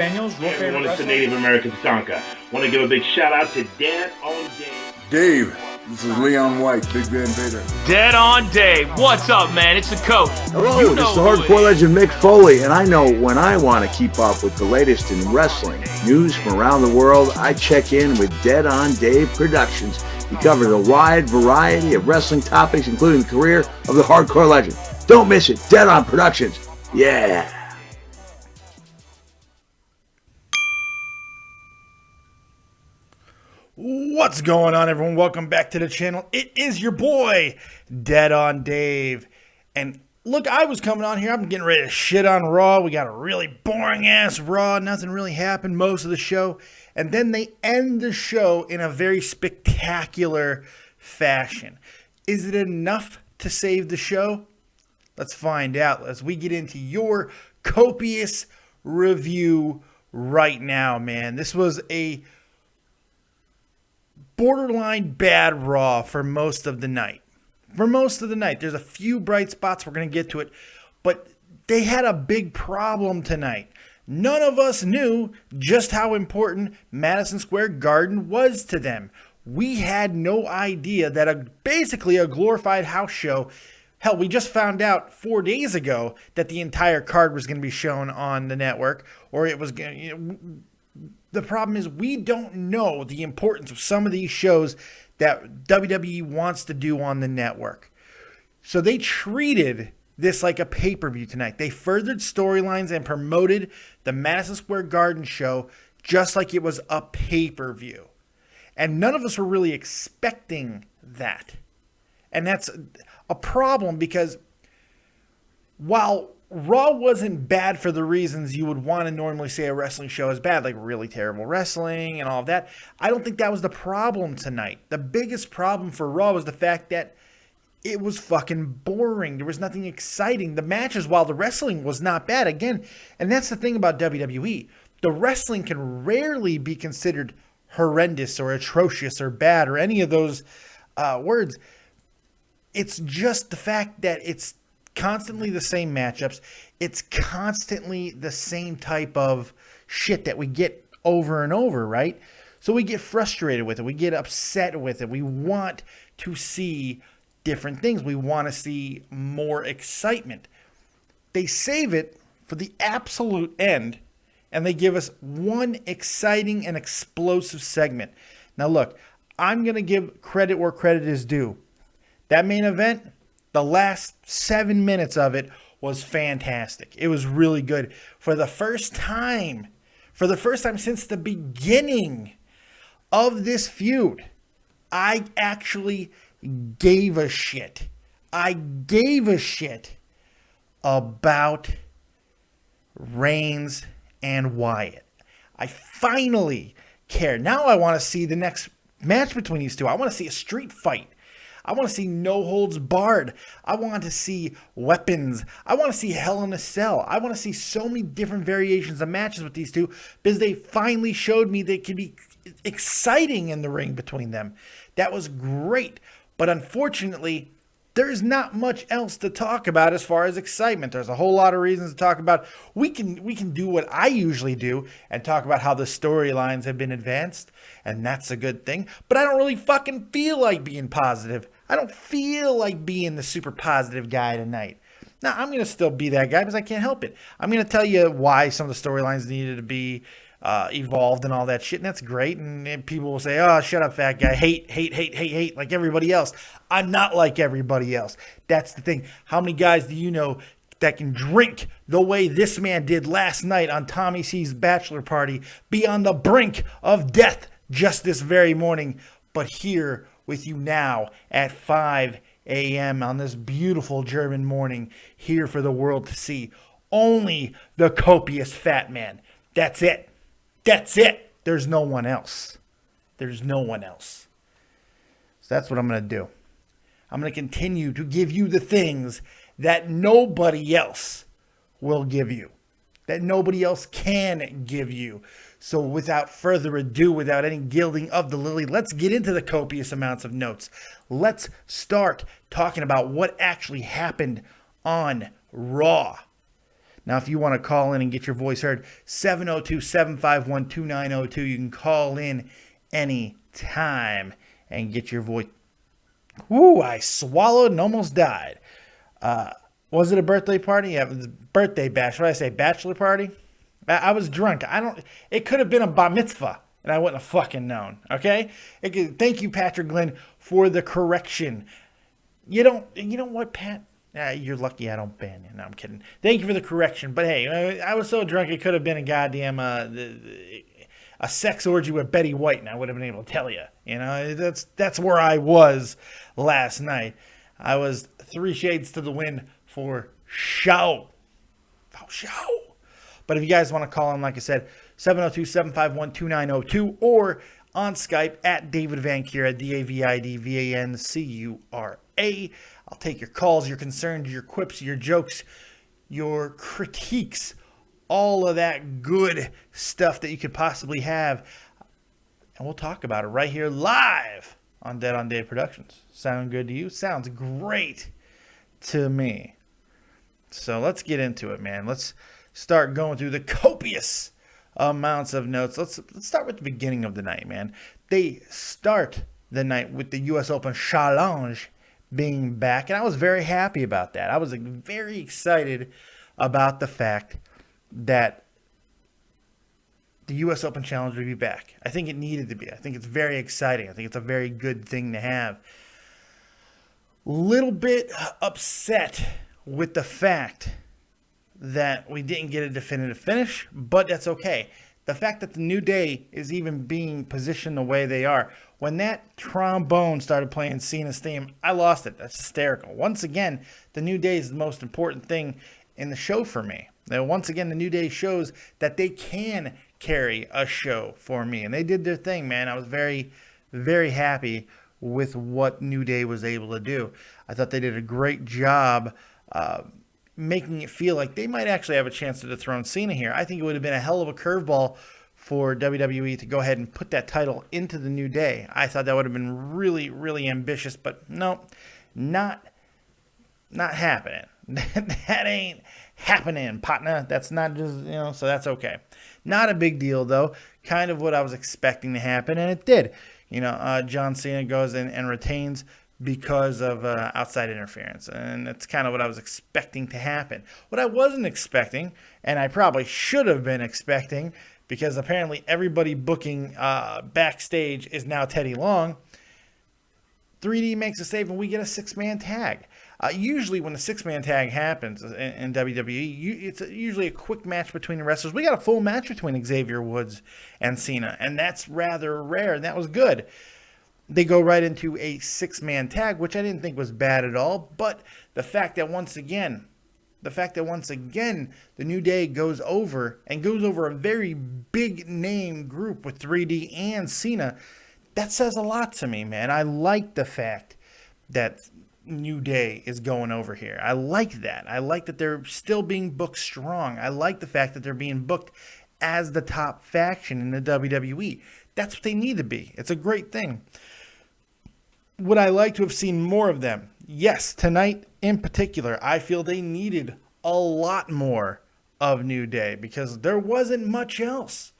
Daniels, Hey everyone, it's the Native American Tonka. Want to give a big shout out to Dead on Dave. Dave, this is Leon White, Big Van Vader. Dead on Dave. What's up, man? It's the coach. Hello, this is the hardcore legend Mick Foley, and I know when I want to keep up with the latest in wrestling news from around the world, I check in with Dead on Dave Productions. He covers a wide variety of wrestling topics, including the career of the hardcore legend. Don't miss it. Dead on Productions. Yeah. What's going on, everyone? Welcome back to the channel. It is your boy, Dead on Dave. And look, I was coming on here. I'm getting ready to shit on Raw. We got a really boring-ass Raw. Nothing really happened most of the show. And then they end the show in a very spectacular fashion. Is it enough to save the show? Let's find out as we get into your copious review right now, man. This was a borderline bad Raw for most of the night. There's a few bright spots. We're going to get to it. But they had a big problem tonight. None of us knew just how important Madison Square Garden was to them. We had no idea that basically a glorified house show. Hell, we just found out 4 days ago that the entire card was going to be shown on the network, or it was going to. The problem is we don't know the importance of some of these shows that WWE wants to do on the network. So they treated this like a pay-per-view tonight. They furthered storylines and promoted the Madison Square Garden show just like it was a pay-per-view. And none of us were really expecting that. And that's a problem because while Raw wasn't bad for the reasons you would want to normally say a wrestling show is bad, like really terrible wrestling and all of that, I don't think that was the problem tonight. The biggest problem for Raw was the fact that it was fucking boring. There was nothing exciting. The matches, while the wrestling was not bad, again, and that's the thing about WWE, the wrestling can rarely be considered horrendous or atrocious or bad or any of those words. It's just the fact that it's constantly the same matchups. It's constantly the same type of shit that we get over and over, right? So we get frustrated with it. We get upset with it. We want to see different things. We want to see more excitement. They save it for the absolute end, and they give us one exciting and explosive segment. Now look, I'm going to give credit where credit is due. That main event, the last 7 minutes of it was fantastic. It was really good. For the first time since the beginning of this feud, I actually gave a shit. I gave a shit about Reigns and Wyatt. I finally care. Now I want to see the next match between these two. I want to see a street fight. I want to see no holds barred. I want to see weapons. I want to see Hell in a Cell. I want to see so many different variations of matches with these two because they finally showed me they can be exciting in the ring between them. That was great. But unfortunately, there's not much else to talk about as far as excitement. There's a whole lot of reasons to talk about. We can do what I usually do and talk about how the storylines have been advanced, and that's a good thing. But I don't really fucking feel like being positive. I don't feel like being the super positive guy tonight. Now, I'm going to still be that guy because I can't help it. I'm going to tell you why some of the storylines needed to be evolved and all that shit, and that's great. And people will say, oh, shut up, fat guy. Hate, like everybody else. I'm not like everybody else. That's the thing. How many guys do you know that can drink the way this man did last night on Tommy C's bachelor party, be on the brink of death just this very morning, but here with you now at 5 a.m. on this beautiful German morning, here for the world to see? Only the copious fat man. That's it. That's it. There's no one else. There's no one else. So that's what I'm going to do. I'm going to continue to give you the things that nobody else will give you, that nobody else can give you. So without further ado, without any gilding of the lily, let's get into the copious amounts of notes. Let's start talking about what actually happened on Raw. Now, if you want to call in and get your voice heard, 702-751-2902. You can call in any time and get your voice. Woo, I swallowed and almost died. Was it a birthday party? Yeah, it was a birthday bash. What did I say? Bachelor party? I was drunk. It could have been a bar mitzvah, and I wouldn't have fucking known. Okay? Thank you, Patrick Glenn, for the correction. You know what, Pat? You're lucky I don't ban you. No, I'm kidding. Thank you for the correction. But hey, I was so drunk it could have been a goddamn a sex orgy with Betty White, and I would have been able to tell you. You know, that's where I was last night. I was 3 shades to the wind for show. But if you guys want to call in, like I said, 702-751-2902 or on Skype at davidvancura, davidvancura. I'll take your calls, your concerns, your quips, your jokes, your critiques, all of that good stuff that you could possibly have. And we'll talk about it right here live on Dead on Dave Productions. Sound good to you? Sounds great to me. So let's get into it, man. Let's start going through the copious amounts of notes. Let's start with the beginning of the night, man. They start the night with the U.S. Open Challenge being back, and I was very happy about that. I was very excited about the fact that the U.S. Open Challenge would be back. I think it needed to be. I think it's very exciting. I think it's a very good thing to have. Little bit upset with the fact that we didn't get a definitive finish, but that's okay. The fact that the New Day is even being positioned the way they are. When that trombone started playing Cena's theme, I lost it. That's hysterical. Once again, the New Day is the most important thing in the show for me. Now, once again, the New Day shows that they can carry a show for me. And they did their thing, man. I was very, very happy with what New Day was able to do. I thought they did a great job making it feel like they might actually have a chance to dethrone Cena here. I think it would have been a hell of a curveball for WWE to go ahead and put that title into the New Day. I thought that would have been really, really ambitious, but no, not happening. That ain't happening, partner. That's not just, so that's okay. Not a big deal, though. Kind of what I was expecting to happen, and it did. John Cena goes in and retains because of outside interference. And that's kind of what I was expecting to happen. What I wasn't expecting, and I probably should have been expecting, because apparently everybody booking Backstage is now Teddy Long, 3D makes a save and we get a 6-man tag. Usually when a 6-man tag happens in WWE, it's usually a quick match between the wrestlers. We got a full match between Xavier Woods and Cena, and that's rather rare, and that was good. They go right into a 6-man tag, which I didn't think was bad at all. But the fact that once again, the New Day goes over a very big name group with 3D and Cena, that says a lot to me, man. I like the fact that New Day is going over here. I like that. I like that they're still being booked strong. I like the fact that they're being booked as the top faction in the WWE. That's what they need to be. It's a great thing. Would I like to have seen more of them? Yes, tonight in particular, I feel they needed a lot more of New Day because there wasn't much else.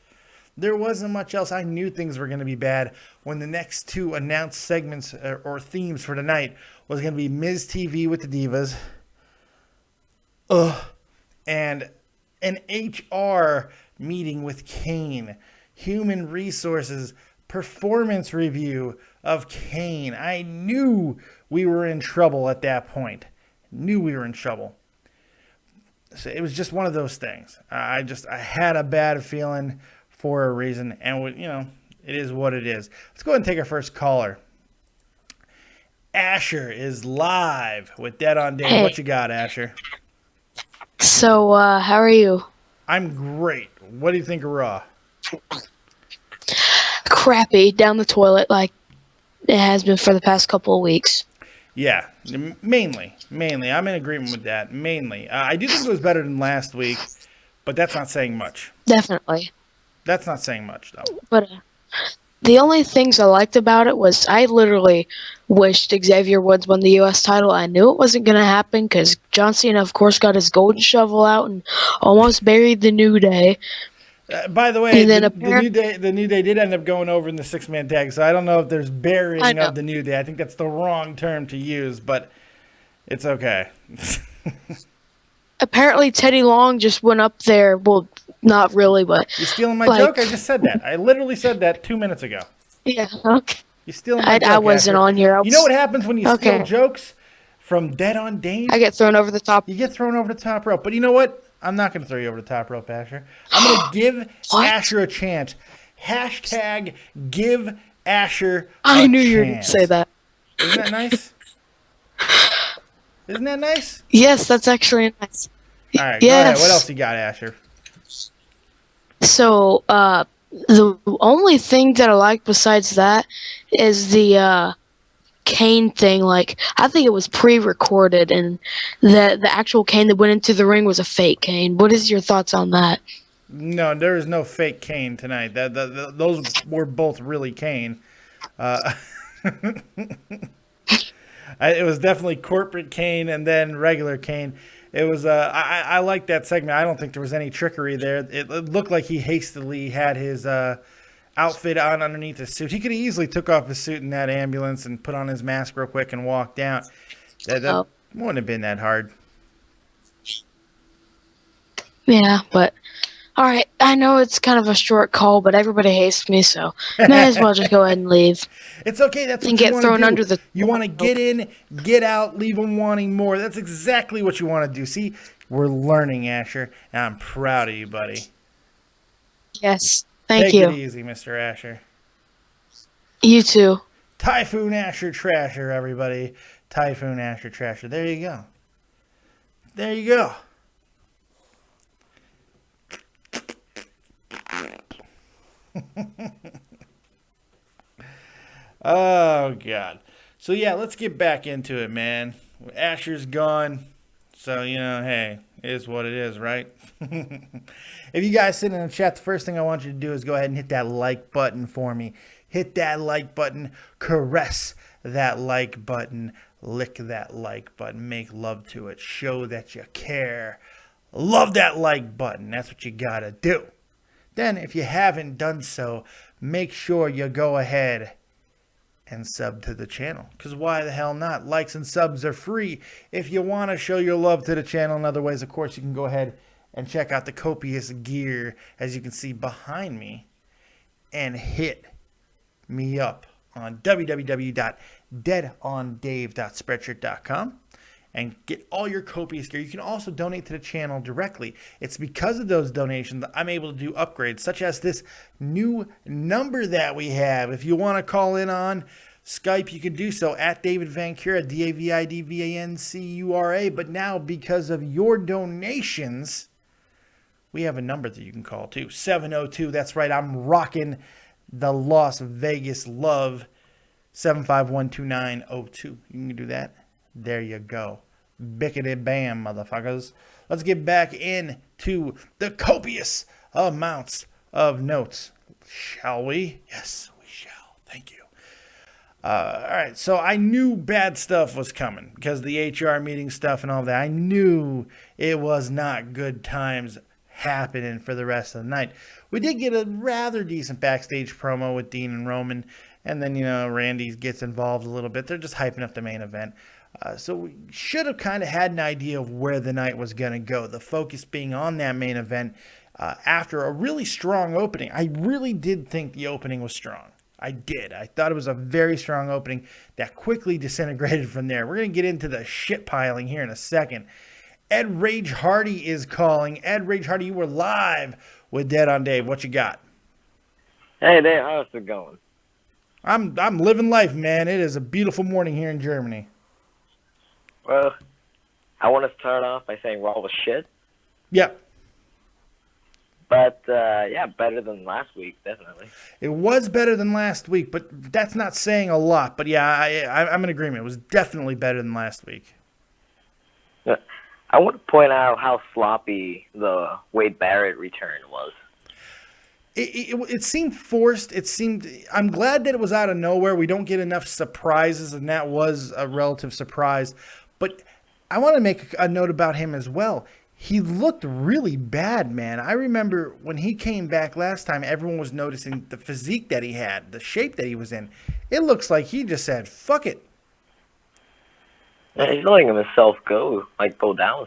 I knew things were going to be bad when the next 2 announced segments or themes for tonight was going to be Miz TV with the Divas, and an HR meeting with Kane, human resources performance review of Kane. I knew we were in trouble at that point. So it was just one of those things. I had a bad feeling for a reason, and it is what it is. Let's go ahead and take our first caller. Asher is live with Dead on Dave. Hey. What you got, Asher? So, how are you? I'm great. What do you think of Raw? Crappy, down the toilet like it has been for the past couple of weeks. Yeah, mainly. I'm in agreement with that. Mainly. I do think it was better than last week, but that's not saying much. Definitely. That's not saying much, though. But the only things I liked about it was I literally wished Xavier Woods won the U.S. title. I knew it wasn't going to happen because John Cena, of course, got his golden shovel out and almost buried the New Day. By the way, And then the New Day did end up going over in the 6-man tag, so I don't know if there's burying of the New Day. I think that's the wrong term to use, but it's okay. Apparently, Teddy Long just went up there. Well, not really, but You stealing my joke? I just said that. I literally said that 2 minutes ago. yeah. Okay. You stealing my joke? I wasn't Asher. on here. You know what happens when you steal jokes from Dead on Dave? I get thrown over the top. You get thrown over the top rope. But you know what? I'm not going to throw you over the top rope, Asher. I'm going to give Asher a chance. Hashtag give Asher a chance. I knew you were going to say that. Isn't that nice? Isn't that nice? Yes, that's actually nice. All right, go ahead. What else you got, Asher? So, the only thing that I like besides that is the Kane thing. Like, I think it was pre-recorded, and the actual Kane that went into the ring was a fake Kane. What is your thoughts on that? No, there is no fake Kane tonight. Those were both really Kane. It was definitely corporate Kane and then regular Kane. It was I like that segment. I don't think there was any trickery there. It looked like he hastily had his outfit on underneath his suit. He could have easily took off his suit in that ambulance and put on his mask real quick and walked out. That wouldn't have been that hard. Yeah, but all right. I know it's kind of a short call, but everybody hates me, so may as well just go ahead and leave. It's okay. That's what and you get want thrown to do. under the. You want to get in, get out, leave them wanting more. That's exactly what you want to do. See, we're learning, Asher, and I'm proud of you, buddy. Yes, thank you. Take it easy, Mr. Asher. You too. Typhoon Asher Trasher, everybody. Typhoon Asher Trasher. There you go. There you go. Oh, God. So, yeah, let's get back into it, man. Asher's gone. So, hey, it is what it is, right? If you guys sit in the chat, the first thing I want you to do is go ahead and hit that like button for me. Hit that like button. Caress that like button. Lick that like button. Make love to it. Show that you care. Love that like button. That's what you got to do. Then, if you haven't done so, make sure you go ahead and sub to the channel. Because why the hell not? Likes and subs are free. If you want to show your love to the channel in other ways, of course, you can go ahead and check out the copious gear, as you can see behind me, and hit me up on www.deadondave.spreadshirt.com and get all your copious gear. You can also donate to the channel directly. It's because of those donations that I'm able to do upgrades, such as this new number that we have. If you want to call in on Skype, you can do so at davidvancura, DAVIDVANCURA. But now, because of your donations, we have a number that you can call too. 702, that's right, I'm rocking the Las Vegas love, 7512902. You can do that. There you go. Bickety bam, motherfuckers. Let's get back into the copious amounts of notes. Shall we? Yes, we shall. Thank you. All right, so I knew bad stuff was coming because the HR meeting stuff and all that. I knew it was not good times happening for the rest of the night. We did get a rather decent backstage promo with Dean and Roman, and then, Randy gets involved a little bit. They're just hyping up the main event. So we should have kind of had an idea of where the night was going to go. The focus being on that main event after a really strong opening. I really did think the opening was strong. I did. I thought it was a very strong opening that quickly disintegrated from there. We're going to get into the shit piling here in a second. Ed Rage Hardy is calling. Ed Rage Hardy, you were live with Dead on Dave. What you got? Hey there, how's it going? I'm living life, man. It is a beautiful morning here in Germany. Well, I want to start off by saying Raw was shit. Yep. But, yeah, better than last week, definitely. It was better than last week, but that's not saying a lot. But, yeah, I'm in agreement. It was definitely better than last week. I want to point out how sloppy the Wade Barrett return was. It seemed forced. I'm glad that it was out of nowhere. We don't get enough surprises, and that was a relative surprise. But I want to make a note about him as well. He looked really bad, man. I remember when he came back last time, everyone was noticing the physique that he had, the shape that he was in. It looks like he just said, fuck it. Yeah, he's letting himself go down.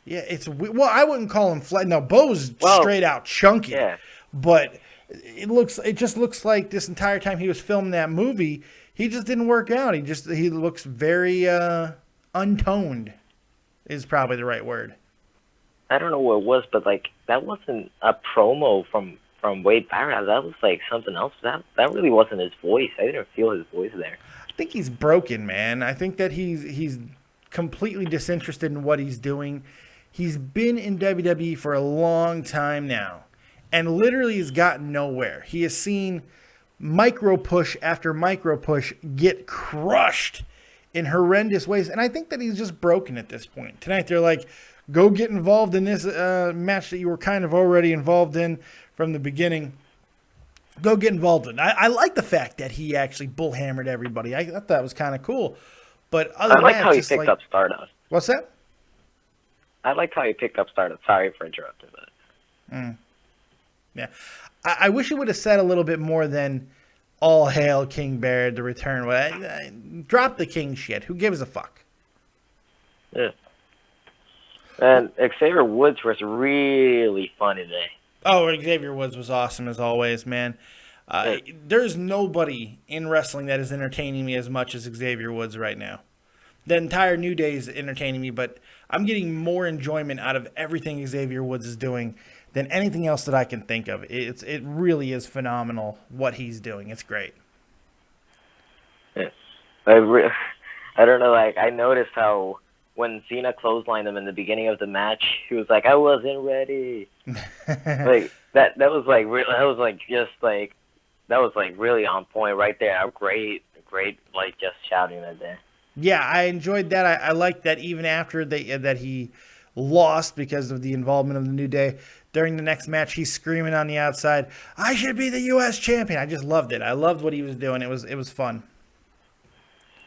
Yeah, well, I wouldn't call him flat. No, Bo's straight out chunky. Yeah. But it just looks like this entire time he was filming that movie, he just didn't work out. He looks very untoned is probably the right word. I don't know what it was, but that wasn't a promo from Wade Barrett. That was something else. That really wasn't his voice. I didn't feel his voice there. I think he's broken, man. I think that he's completely disinterested in what he's doing. He's been in WWE for a long time now, and literally has gotten nowhere. He has seen micro push after micro push get crushed in horrendous ways, and I think that he's just broken at this point. Tonight they're like, go get involved in this match that you were kind of already involved in from the beginning. Go get involved in it. I like the fact that he actually bullhammered everybody. I thought that was kind of cool. But other than I like that, how he picked up Stardust. What's that? I liked how he picked up Stardust. Sorry for interrupting, but Yeah. I wish he would have said a little bit more than all hail King Barrett, the return. Drop the king shit. Who gives a fuck? yeah. And Xavier Woods was really fun today. Oh, Xavier Woods was awesome as always, man. There's nobody in wrestling that is entertaining me as much as Xavier Woods right now. The entire New Day is entertaining me, but I'm getting more enjoyment out of everything Xavier Woods is doing than anything else that I can think of. It really is phenomenal what he's doing. It's great. Yeah. I don't know, I noticed how when Cena clotheslined him in the beginning of the match, he was like, I wasn't ready. that was really on point right there. Great, just shouting that there. Yeah, I enjoyed that. I liked that even after that he lost because of the involvement of the New Day. During the next match, he's screaming on the outside, I should be the U.S. champion. I just loved it. I loved what he was doing. It was fun.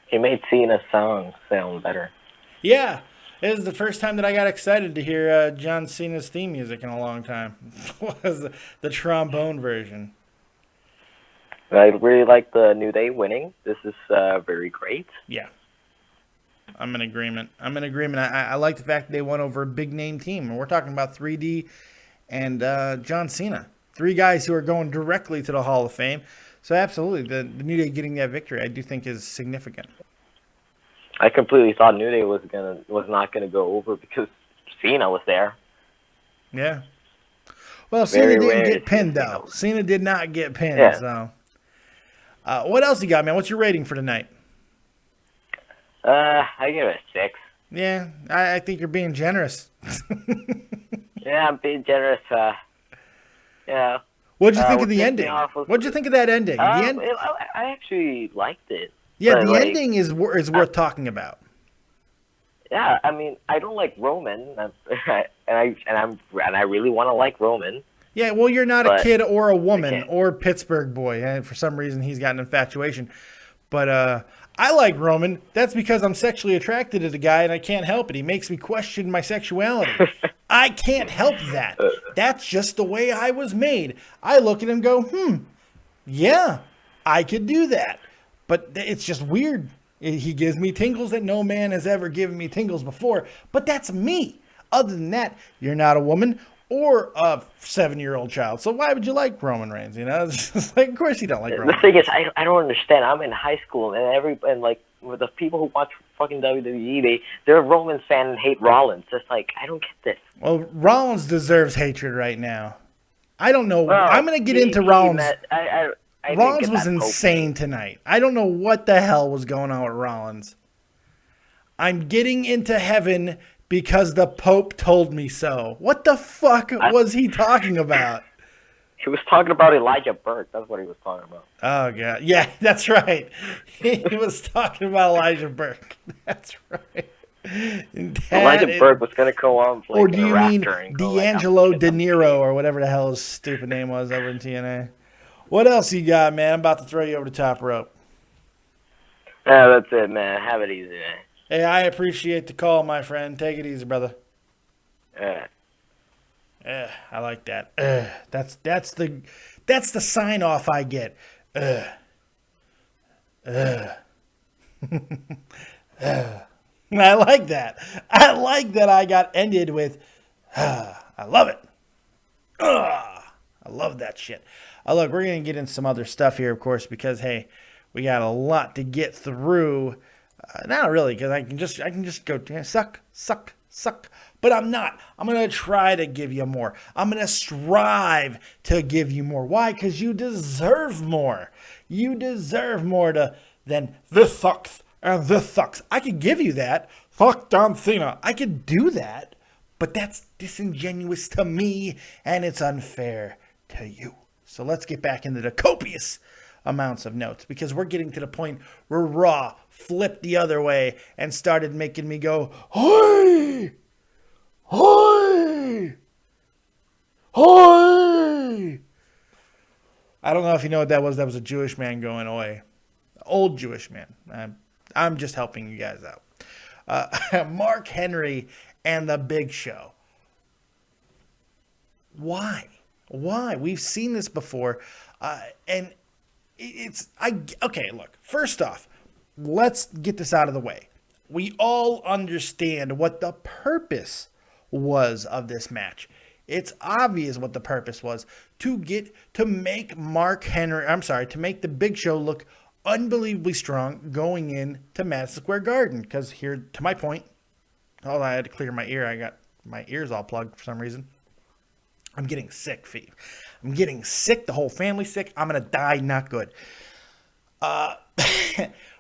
He made Cena's song sound better. Yeah, it was the first time that I got excited to hear John Cena's theme music in a long time. Was the trombone version. I really like the New Day winning. This is very great. Yeah. I'm in agreement. I like the fact that they won over a big-name team. And we're talking about 3D and John Cena. 3 guys who are going directly to the Hall of Fame. So absolutely, the New Day getting that victory I do think is significant. I completely thought New Day was not gonna go over because Cena was there. Yeah. Well, Cena didn't get pinned though. Cena did not get pinned. Yeah. So, what else you got, man? What's your rating for tonight? I give it a 6. Yeah, I think you're being generous. Yeah, I'm being generous. Yeah. What'd you think of the ending? What'd you think of that ending? I actually liked it. Yeah, the ending is worth talking about. Yeah, I mean, I don't like Roman, and I really want to like Roman. Yeah, well, you're not a kid or a woman or Pittsburgh boy, and for some reason he's got an infatuation. But I like Roman. That's because I'm sexually attracted to the guy, and I can't help it. He makes me question my sexuality. I can't help that. That's just the way I was made. I look at him and go, yeah, I could do that. But it's just weird. He gives me tingles that no man has ever given me tingles before. But that's me. Other than that, you're not a woman or a 7-year-old child. So why would you like Roman Reigns? You know, it's just like, of course you don't like Roman. The thing is, I don't understand. I'm in high school, and with the people who watch fucking WWE, they're a Roman fan and hate Rollins. It's like, I don't get this. Well, Rollins deserves hatred right now. I don't know. Well, I'm going to get into Rollins. Rollins was insane tonight. I don't know what the hell was going on with Rollins. I'm getting into heaven because the Pope told me so. What the fuck was he talking about? He was talking about Elijah Burke. That's what he was talking about. Oh, God. Yeah, that's right. He was talking about Elijah Burke. That's right. Elijah Burke was going to go on playing. Or do you mean D'Angelo De Niro or whatever the hell his stupid name was over in TNA? What else you got, man? I'm about to throw you over the top rope. Yeah, that's it, man. Have it easy, man. Hey, I appreciate the call, my friend. Take it easy, brother. I like that. That's the sign off I get. I like that. I like that I got ended with, I love it. I love that shit. Look, we're going to get into some other stuff here, of course, because, hey, we got a lot to get through. Not really, because I can just go, suck. But I'm not. I'm going to try to give you more. I'm going to strive to give you more. Why? Because you deserve more. You deserve more than this sucks and this sucks. I could give you that. Fuck John Cena. I could do that. But that's disingenuous to me, and it's unfair to you. So let's get back into the copious amounts of notes, because we're getting to the point where Raw flipped the other way and started making me go, "Hoi! Hoi! Hoi!" I don't know if you know what that was. That was a Jewish man going, "Oi." Old Jewish man. I'm just helping you guys out. Mark Henry and the Big Show. Why? We've seen this before, and okay, look, first off, let's get this out of the way. We all understand what the purpose was of this match. It's obvious what the purpose was, to make the Big Show look unbelievably strong going into Madison Square Garden. Because here, to my point, I had to clear my ear. I got my ears all plugged for some reason. I'm getting sick, Fee. I'm getting sick. The whole family's sick. I'm going to die. Not good.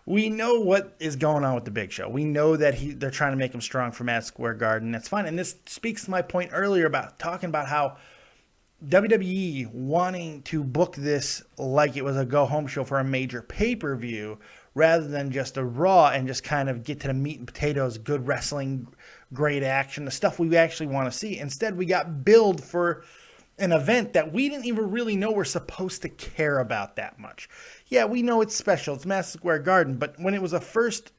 We know what is going on with the Big Show. We know that they're trying to make him strong for Madison Square Garden. That's fine. And this speaks to my point earlier about talking about how WWE wanting to book this like it was a go-home show for a major pay-per-view rather than just a Raw and just kind of get to the meat and potatoes, good wrestling, great action, the stuff we actually want to see. Instead, we got billed for an event that we didn't even really know we're supposed to care about that much. Yeah, we know it's special. It's Madison Square Garden. But when it was first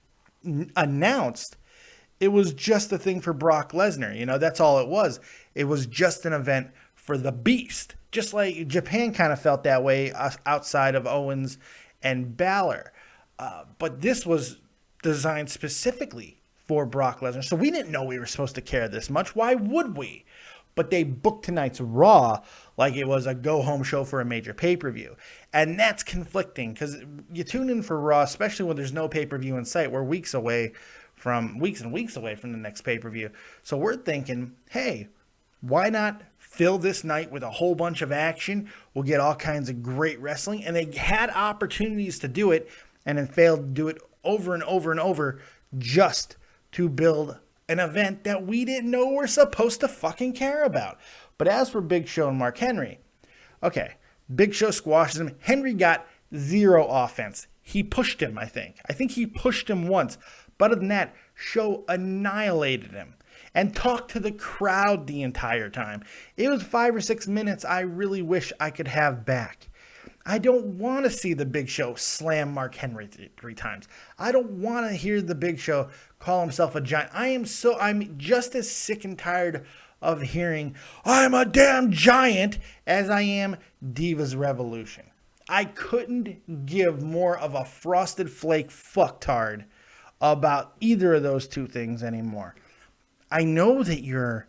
announced, it was just a thing for Brock Lesnar. You know, that's all it was. It was just an event for the Beast. Just like Japan kind of felt that way outside of Owens and Balor. But this was designed specifically for Brock Lesnar. So we didn't know we were supposed to care this much. Why would we? But they booked tonight's Raw like it was a go-home show for a major pay-per-view. And that's conflicting, because you tune in for Raw, especially when there's no pay-per-view in sight. We're weeks and weeks away from the next pay-per-view. So we're thinking, hey, why not fill this night with a whole bunch of action? We'll get all kinds of great wrestling. And they had opportunities to do it and then failed to do it over and over and over just to build an event that we didn't know we're supposed to fucking care about. But as for Big Show and Mark Henry, okay, Big Show squashes him. Henry got zero offense. He pushed him, I think. I think he pushed him once. But other than that, Show annihilated him and talked to the crowd the entire time. It was 5 or 6 minutes I really wish I could have back. I don't want to see the Big Show slam Mark Henry three times. I don't want to hear the Big Show call himself a giant. I'm just as sick and tired of hearing, "I'm a damn giant," as I am Divas Revolution. I couldn't give more of a frosted flake fucktard about either of those two things anymore. I know that you're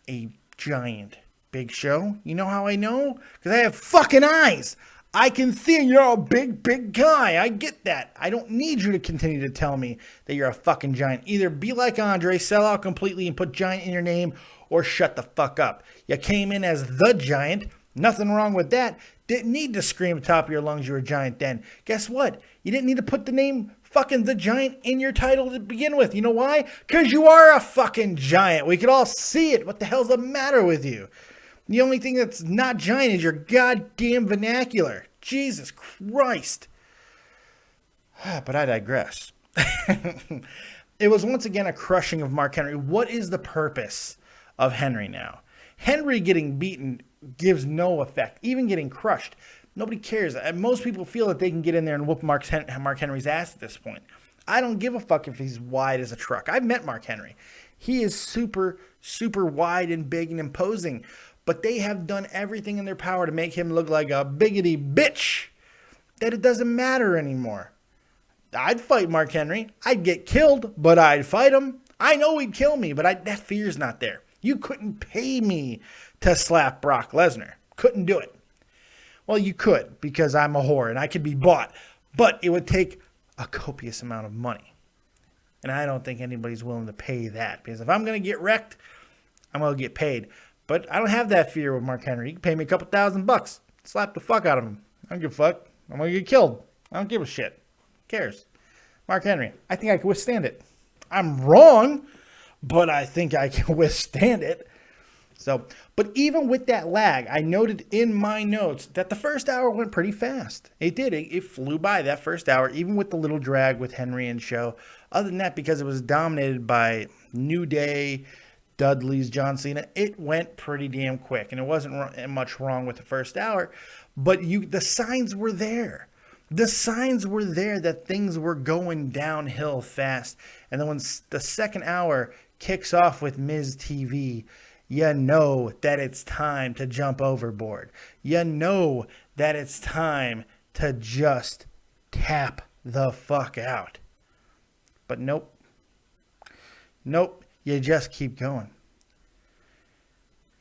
a giant, Big Show. You know how I know? Because I have fucking eyes. I can see you're a big guy. I get that. I don't need you to continue to tell me that you're a fucking giant. Either be like Andre, sell out completely and put giant in your name, or shut the fuck up. You came in as the giant. Nothing wrong with that. Didn't need to scream at the top of your lungs you were a giant then. Guess what? You didn't need to put the name fucking the giant in your title to begin with. You know why? Because you are a fucking giant. We could all see it. What the hell's the matter with you? The only thing that's not giant is your goddamn vernacular. Jesus Christ. But I digress. It was once again a crushing of Mark Henry. What is the purpose of Henry now? Henry getting beaten gives no effect. Even getting crushed, nobody cares. Most people feel that they can get in there and whoop Mark Henry's ass at this point. I don't give a fuck if he's wide as a truck. I've met Mark Henry. He is super, super wide and big and imposing. But they have done everything in their power to make him look like a biggity bitch that it doesn't matter anymore. I'd fight Mark Henry. I'd get killed, but I'd fight him. I know he'd kill me, but that fear's not there. You couldn't pay me to slap Brock Lesnar. Couldn't do it. Well, you could, because I'm a whore and I could be bought. But it would take a copious amount of money. And I don't think anybody's willing to pay that. Because if I'm going to get wrecked, I'm going to get paid. But I don't have that fear with Mark Henry. He can pay me a couple $1,000. Slap the fuck out of him. I don't give a fuck. I'm going to get killed. I don't give a shit. Who cares? Mark Henry, I think I can withstand it. I'm wrong, but I think I can withstand it. So, but even with that lag, I noted in my notes that the first hour went pretty fast. It did. It flew by that first hour, even with the little drag with Henry and Show. Other than that, because it was dominated by New Day, Dudley's, John Cena, it went pretty damn quick. And it wasn't much wrong with the first hour, but the signs were there. The signs were there that things were going downhill fast. And then when the second hour kicks off with Miz TV, you know that it's time to jump overboard. You know that it's time to just tap the fuck out. But nope. Nope. You just keep going.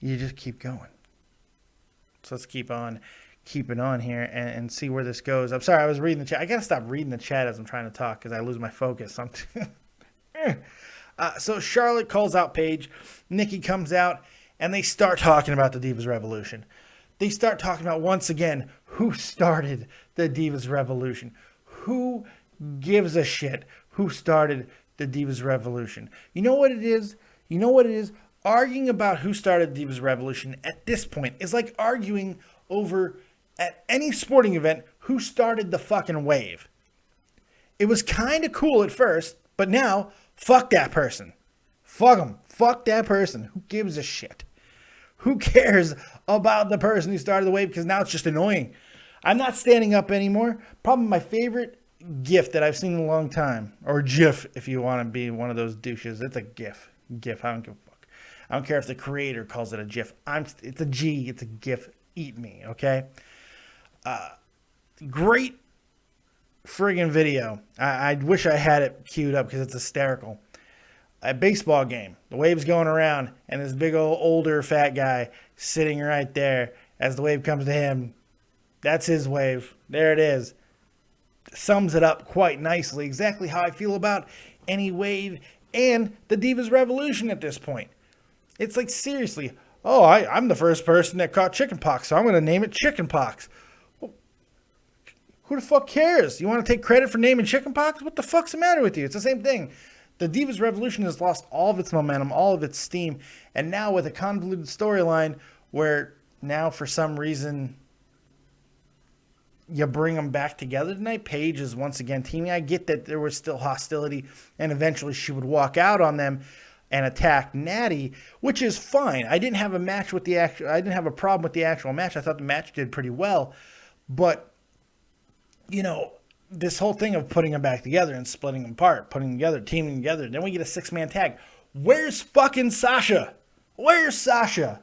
You just keep going. So let's keep on keeping on here and see where this goes. I'm sorry, I was reading the chat. I got to stop reading the chat as I'm trying to talk because I lose my focus. So Charlotte calls out Paige. Nikki comes out, and they start talking about the Divas Revolution. They start talking about, once again, who started the Divas Revolution. Who gives a shit who started the Divas Revolution? You know what it is? You know what it is? Arguing about who started the Divas Revolution at this point is like arguing over, at any sporting event, who started the fucking wave. It was kind of cool at first, but now, fuck that person. Fuck them. Fuck that person. Who gives a shit? Who cares about the person who started the wave? Because now it's just annoying. I'm not standing up anymore. Probably my favorite GIF that I've seen in a long time. Or GIF, if you want to be one of those douches. It's a GIF. GIF. I don't give a fuck. I don't care if the creator calls it a GIF. It's a G. It's a GIF. Eat me, okay? Great friggin' video. I wish I had it queued up because it's hysterical. A baseball game. The wave's going around, and this big old older fat guy sitting right there as the wave comes to him. That's his wave. There it is. Sums it up quite nicely. Exactly how I feel about any wave and the Divas Revolution at this point. It's like, seriously, oh, I'm the first person that caught chickenpox, so I'm going to name it chickenpox. Who the fuck cares? You want to take credit for naming chickenpox? What the fuck's the matter with you? It's the same thing. The Divas Revolution has lost all of its momentum, all of its steam, and now with a convoluted storyline where now for some reason you bring them back together tonight. Paige is once again teaming. I get that there was still hostility, and eventually she would walk out on them and attack Natty, which is fine. I didn't have a problem with the actual match. I thought the match did pretty well, but you know, this whole thing of putting them back together and splitting them apart, putting them together, teaming together, then we get a 6-man tag. Where's fucking Sasha? Where's Sasha?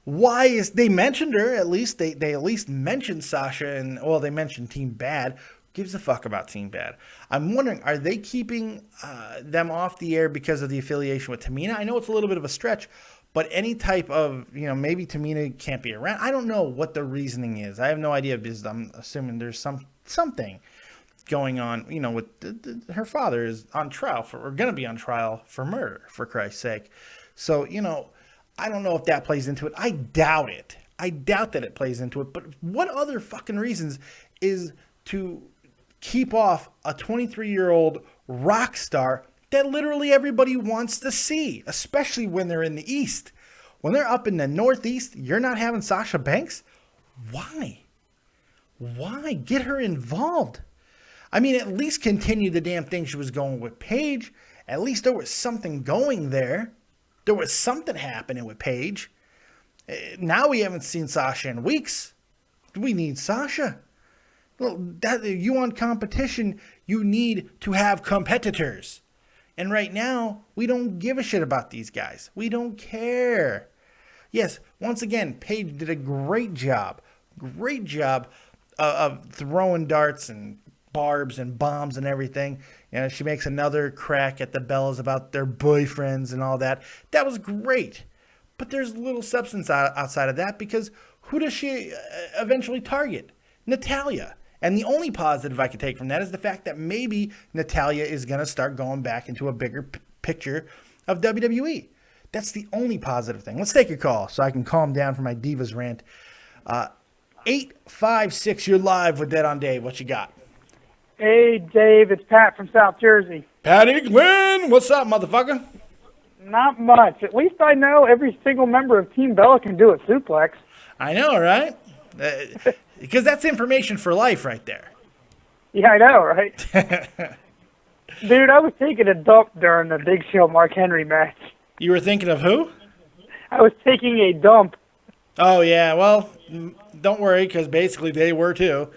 Why is they mentioned her? At least they at least mentioned Sasha, and well, they mentioned Team Bad. Who gives a fuck about Team Bad? I'm wondering, are they keeping them off the air because of the affiliation with Tamina? I know it's a little bit of a stretch, but any type of, you know, maybe Tamina can't be around. I don't know what the reasoning is. I have no idea, because I'm assuming there's something going on, you know, with her father is on trial or going to be on trial for murder, for Christ's sake. So, you know, I don't know if that plays into it. I doubt it. I doubt that it plays into it. But what other fucking reasons is to keep off a 23-year-old rock star that literally everybody wants to see, especially when they're in the East? When they're up in the Northeast, you're not having Sasha Banks? Why? Why? Get her involved. I mean, at least continue the damn thing she was going with Paige. At least there was something going there. There was something happening with Paige. Now we haven't seen Sasha in weeks. We need Sasha. Well, you want competition, you need to have competitors. And right now, we don't give a shit about these guys. We don't care. Yes, once again, Paige did a great job of throwing darts and barbs and bombs and everything. You know, she makes another crack at the Bellas about their boyfriends and all that. That was great. But there's little substance outside of that, because who does she eventually target? Natalya. And the only positive I could take from that is the fact that maybe Natalya is going to start going back into a bigger picture of WWE. That's the only positive thing. Let's take a call so I can calm down from my Divas rant. 856, you're live with Dead on Dave. What you got? Hey, Dave, it's Pat from South Jersey. Patty Quinn, what's up, motherfucker? Not much. At least I know every single member of Team Bella can do a suplex. I know, right? Because that's information for life right there. Yeah, I know, right? Dude, I was taking a dump during the Big Show Mark Henry match. You were thinking of who? I was taking a dump. Oh, yeah. Well, don't worry, because basically they were too.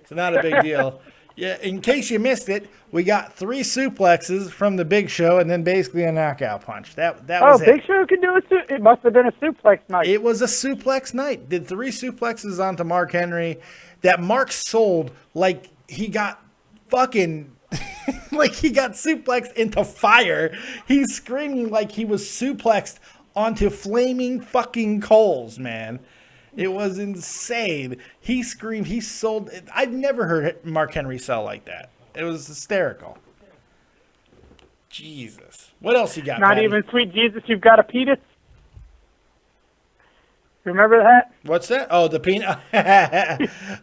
So not a big deal. Yeah, in case you missed it, we got 3 suplexes from the Big Show and then basically a knockout punch. That was it. Oh, Big Show could do it must have been a suplex night. It was a suplex night. Did 3 suplexes onto Mark Henry that Mark sold like he got fucking... like he got suplexed into fire. He's screaming like he was suplexed onto flaming fucking coals, man. It was insane. He screamed. He sold. I've never heard Mark Henry sell like that. It was hysterical. Jesus. What else you got, Not Patty? even Sweet Jesus, you've got a penis? Remember that? What's that? Oh, the penis.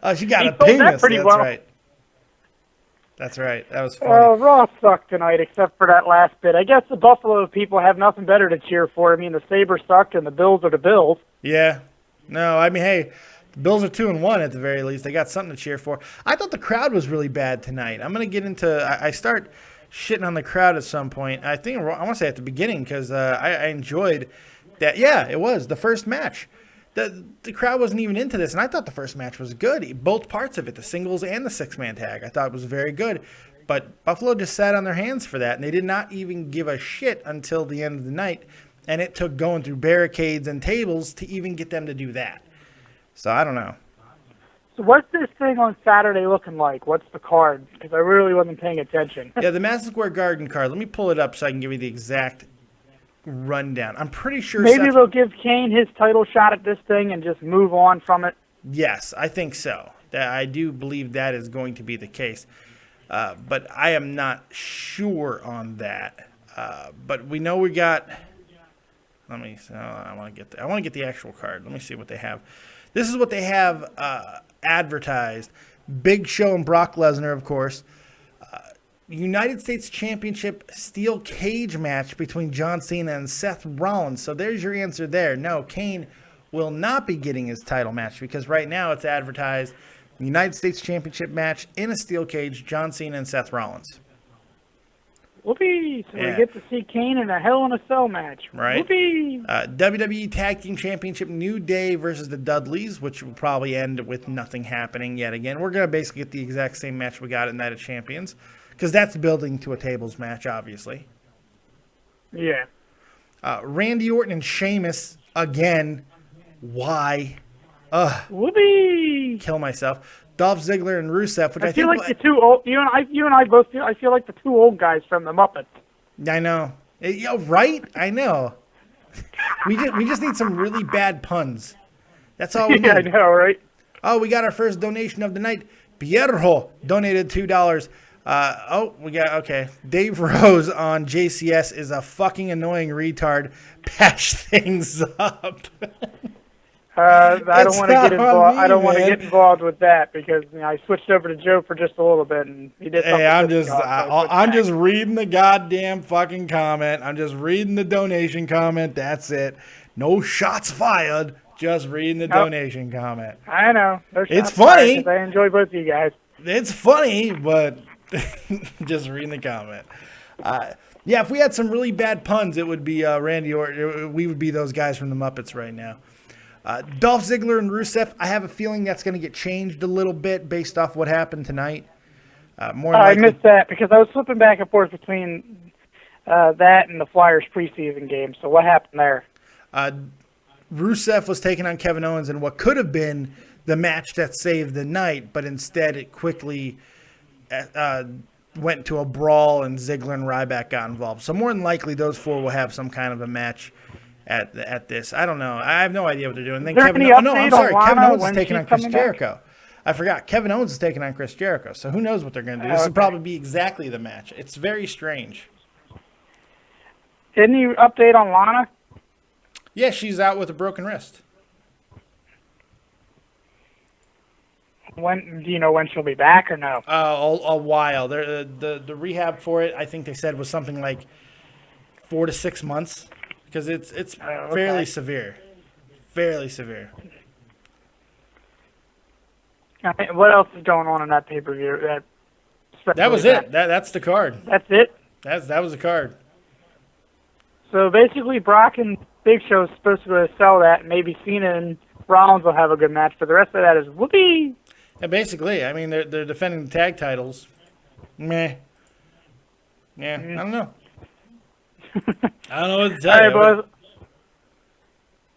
Oh, she got He a sold that penis. pretty That's well. right. That's right. That was funny. Raw sucked tonight, except for that last bit. I guess the Buffalo people have nothing better to cheer for. I mean, the Sabres sucked, and the Bills are the Bills. Yeah. No, I mean, hey, the Bills are 2-1 at the very least. They got something to cheer for. I thought the crowd was really bad tonight. I'm going to get into I start shitting on the crowd at some point. I want to say at the beginning, because I enjoyed that. Yeah, it was the first match. The crowd wasn't even into this, and I thought the first match was good. Both parts of it, the singles and the 6-man tag, I thought it was very good. But Buffalo just sat on their hands for that, and they did not even give a shit until the end of the night. And it took going through barricades and tables to even get them to do that. So I don't know. So what's this thing on Saturday looking like? What's the card? Because I really wasn't paying attention. Yeah, the Madison Square Garden card. Let me pull it up so I can give you the exact rundown. I'm pretty sure Maybe they'll give Kane his title shot at this thing and just move on from it. Yes, I think so. I do believe that is going to be the case. But I am not sure on that. But we know we got... Let me. I want to get the actual card. Let me see what they have. This is what they have advertised. Big Show and Brock Lesnar, of course. United States Championship steel cage match between John Cena and Seth Rollins. So there's your answer there. No, Kane will not be getting his title match, because right now it's advertised United States Championship match in a steel cage, John Cena and Seth Rollins. Whoopee! So Yeah. we get to see Kane in a Hell in a Cell match. Right. Whoopee! WWE Tag Team Championship, New Day versus the Dudleys, which will probably end with nothing happening yet again. We're going to basically get the exact same match we got at Night of Champions, because that's building to a tables match, obviously. Yeah. Randy Orton and Sheamus again. Why? Whoopee! Kill myself. Dolph Ziggler and Rusev, which I feel think... like the two old, you and I both feel, I feel like the 2 old guys from the Muppets. I know. Yeah, right? I know. We just need some really bad puns. That's all we need. Yeah, I know, right? Oh, we got our first donation of the night. Pierro donated $2. Okay. Dave Rose on JCS is a fucking annoying retard. Patch things up. I don't want to get involved. I don't want to man. get involved with that, because I switched over to Joe for just a little bit, and he did something. Hey, I'm different, just, so I switched back. just reading the goddamn fucking comment. I'm just reading the donation comment. That's it. No shots fired. Just reading the donation comment. I know. It's funny. 'Cause I enjoy both of you guys. It's funny, but just reading the comment. Yeah, if we had some really bad puns, it would be Randy Orton. We would be those guys from the Muppets right now. Dolph Ziggler and Rusev, I have a feeling that's going to get changed a little bit based off what happened tonight. I missed that because I was flipping back and forth between that and the Flyers preseason game. So what happened there? Rusev was taking on Kevin Owens in what could have been the match that saved the night, but instead it quickly went to a brawl and Ziggler and Ryback got involved. So more than likely those four will have some kind of a match at this. I don't know. I have no idea what they're doing. Then Kevin Owens is taking on Chris Jericho. I forgot. Kevin Owens is taking on Chris Jericho. So who knows what they're going to do. This will probably be exactly the match. It's very strange. Any update on Lana? Yeah, she's out with a broken wrist. When do you know when she'll be back or no? A while. The rehab for it, I think they said, was something like 4 to 6 months because it's fairly severe. Fairly severe. What else is going on in that pay-per-view? That was it. That's the card. That's it? That was the card. So basically, Brock and Big Show is supposed to go to sell that, and maybe Cena and Rollins will have a good match, but the rest of that is whoopee. Yeah, basically. I mean, they're defending the tag titles. Meh. Yeah, I don't know. I don't know what to tell you. Boys.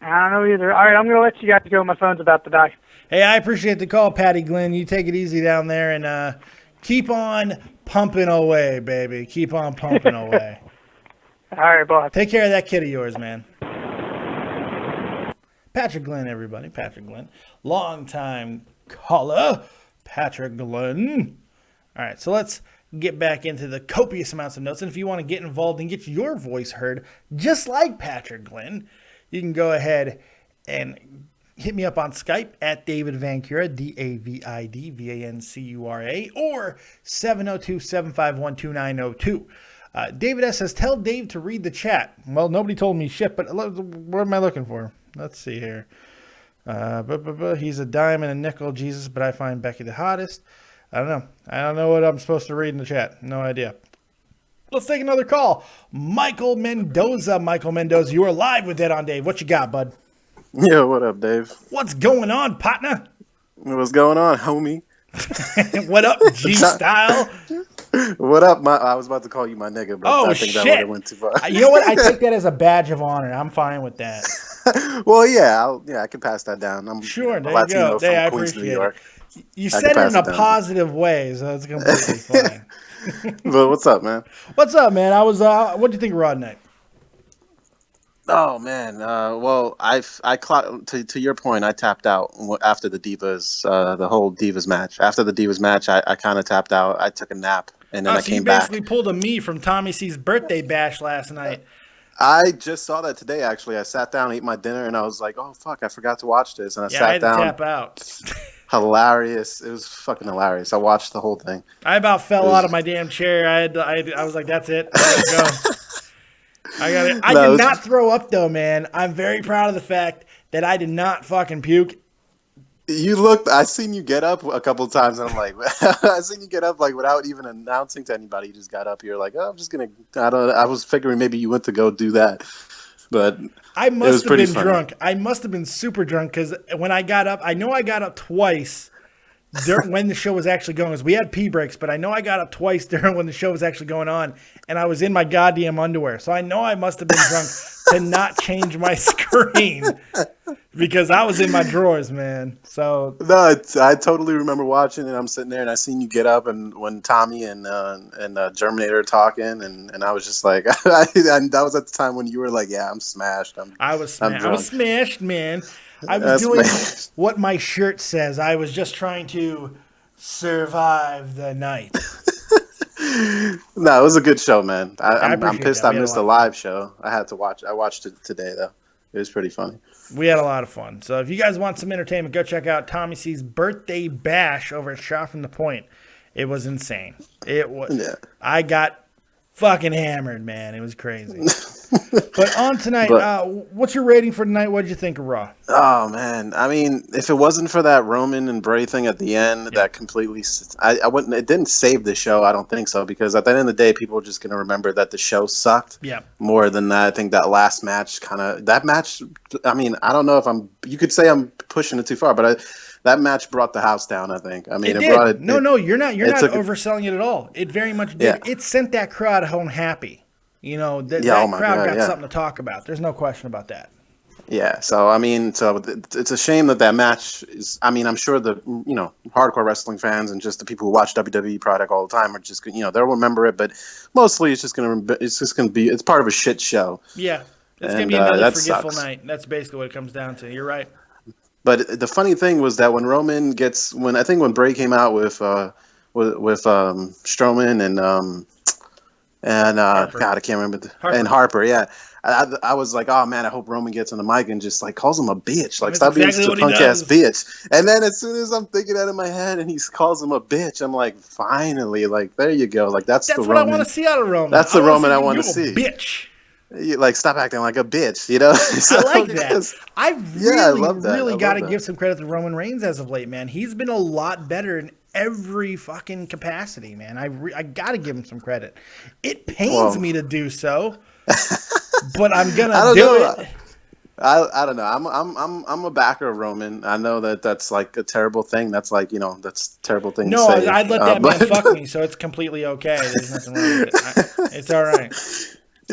I don't know either. All right, I'm going to let you guys go. My phone's about to die. Hey, I appreciate the call, Patty Glenn. You take it easy down there and keep on pumping away, baby. Keep on pumping away. All right, boss. Take care of that kid of yours, man. Patrick Glenn, everybody. Patrick Glenn. Long-time caller. Patrick Glenn. All right, so let's get back into the copious amounts of notes. And if you want to get involved and get your voice heard, just like Patrick Glenn, you can go ahead and hit me up on Skype at davidvancura, DAVIDVANCURA, or 702-751-2902. David S. says, tell Dave to read the chat. Well, nobody told me shit, but what am I looking for? Let's see here. He's a dime and a nickel, Jesus, but I find Becky the hottest. I don't know. I don't know what I'm supposed to read in the chat. No idea. Let's take another call. Michael Mendoza, you are live with Dead on Dave. What you got, bud? Yo, what up, Dave? What's going on, partner? What's going on, homie? What up, G-Style? What up? I was about to call you my nigga, but I think that would have went too far. You know what? I take that as a badge of honor. I'm fine with that. Well, yeah, I can pass that down. I'm sure. There Latino you go. I Queens, appreciate New York. it. You said it in a positive way, so it's completely fine. But what's up, man? What's up, man? What do you think of Raw tonight? Oh man, well, to your point, I tapped out after the Divas, the whole Divas match. After the Divas match, I kind of tapped out. I took a nap, and then I came back. So you basically pulled a me from Tommy C's birthday bash last night. I just saw that today, actually. I sat down, ate my dinner, and I was like, oh, fuck, I forgot to watch this. And I sat down. I had to tap out. Hilarious. It was fucking hilarious. I watched the whole thing. I about fell out of my damn chair. I was like, that's it. I gotta go. I did not throw up, though, man. I'm very proud of the fact that I did not fucking puke. I seen you get up a couple of times, and I'm like, I seen you get up like without even announcing to anybody. You just got up. You're like, oh, I'm just gonna. I was figuring maybe you went to go do that, but I must have been drunk. I must have been super drunk because when I got up, I know I got up twice during when the show was actually going. Because we had pee breaks, but I know I got up twice during when the show was actually going on, and I was in my goddamn underwear. So I know I must have been drunk to not change my screen. Because I was in my drawers, man. So no, I totally remember watching it. I'm sitting there and I seen you get up, and when Tommy and Germinator are talking, and I was just like, that was at the time when you were like, yeah, I'm smashed. I was smashed, man. I was doing what my shirt says. I was just trying to survive the night. No, it was a good show, man. I'm pissed I missed the live show. I had to watch. I watched it today though. It was pretty funny. We had a lot of fun. So if you guys want some entertainment, go check out Tommy C's birthday bash over at Shot from the Point. It was insane. It was. Yeah. I got fucking hammered, man. It was crazy. But on tonight, what's your rating for tonight? What did you think of Raw? Oh man, I mean, if it wasn't for that Roman and Bray thing at the end, that completely, I wouldn't. It didn't save the show. I don't think so, because at the end of the day, people are just gonna remember that the show sucked. Yeah. More than that, I think that last match that match. I mean, I don't know if you could say I'm pushing it too far, but that match brought the house down. I think. I mean, it did. brought it. No, you're not overselling it at all. It very much did. Yeah. It sent that crowd home happy. You know, that crowd got something to talk about. There's no question about that. Yeah, so I mean, it's a shame that match is. I mean, I'm sure the hardcore wrestling fans and just the people who watch WWE product all the time are just they'll remember it, but mostly it's part of a shit show. Yeah, it's gonna be another forgetful night. That's basically what it comes down to. You're right. But the funny thing was that when when Bray came out with Strowman and God, I can't remember and Harper, yeah. I was like, oh man, I hope Roman gets on the mic and just like calls him a bitch. Like, stop being such a punk ass bitch. And then as soon as I'm thinking that in my head and he calls him a bitch, I'm like, finally, like there you go. Like that's the what Roman I want to see out of Roman. That's the Roman I want to see. Bitch. Like, stop acting like a bitch, So, I like that. I really got to give some credit to Roman Reigns as of late, man. He's been a lot better in every fucking capacity, man. I got to give him some credit. It pains me to do so, but I'm gonna do it. I don't know. I'm a backer of Roman. I know that's like a terrible thing. That's like that's a terrible thing. No, to say. I'd let that man fuck me, so it's completely okay. There's nothing wrong with it. It's all right.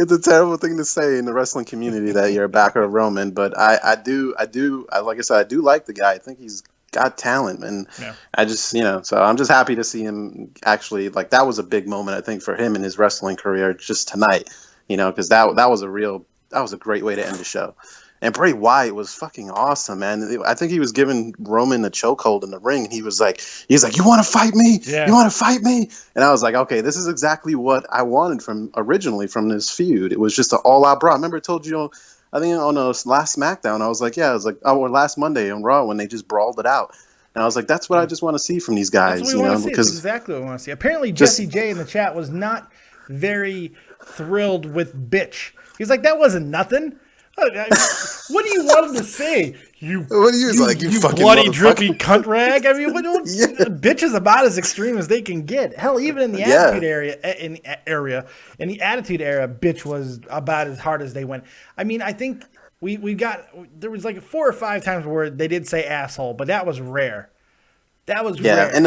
It's a terrible thing to say in the wrestling community that you're a backer of Roman, but I do like I said, I do like the guy. I think he's got talent, and I just so I'm just happy to see him actually, like, that was a big moment I think for him in his wrestling career just tonight, because that was a great way to end the show. And Bray Wyatt was fucking awesome, man. I think he was giving Roman a chokehold in the ring, and he's like, you want to fight me? Yeah. You want to fight me? And I was like, okay, this is exactly what I wanted originally from this feud. It was just an all-out brawl. I remember I told you, I think on the last SmackDown, I was like, or last Monday on Raw when they just brawled it out. And I was like, that's what I just want to see from these guys. That's what we want to see. That's exactly what we want to see. Apparently, Jesse J in the chat was not very thrilled with bitch. He's like, that wasn't nothing. What do you want him to say? You fucking bloody drippy cunt rag. I mean, bitch is about as extreme as they can get. Hell, even in the attitude in the attitude era, bitch was about as hard as they went. I mean, I think there was like 4 or 5 times where they did say asshole, but that was rare. That was rare. And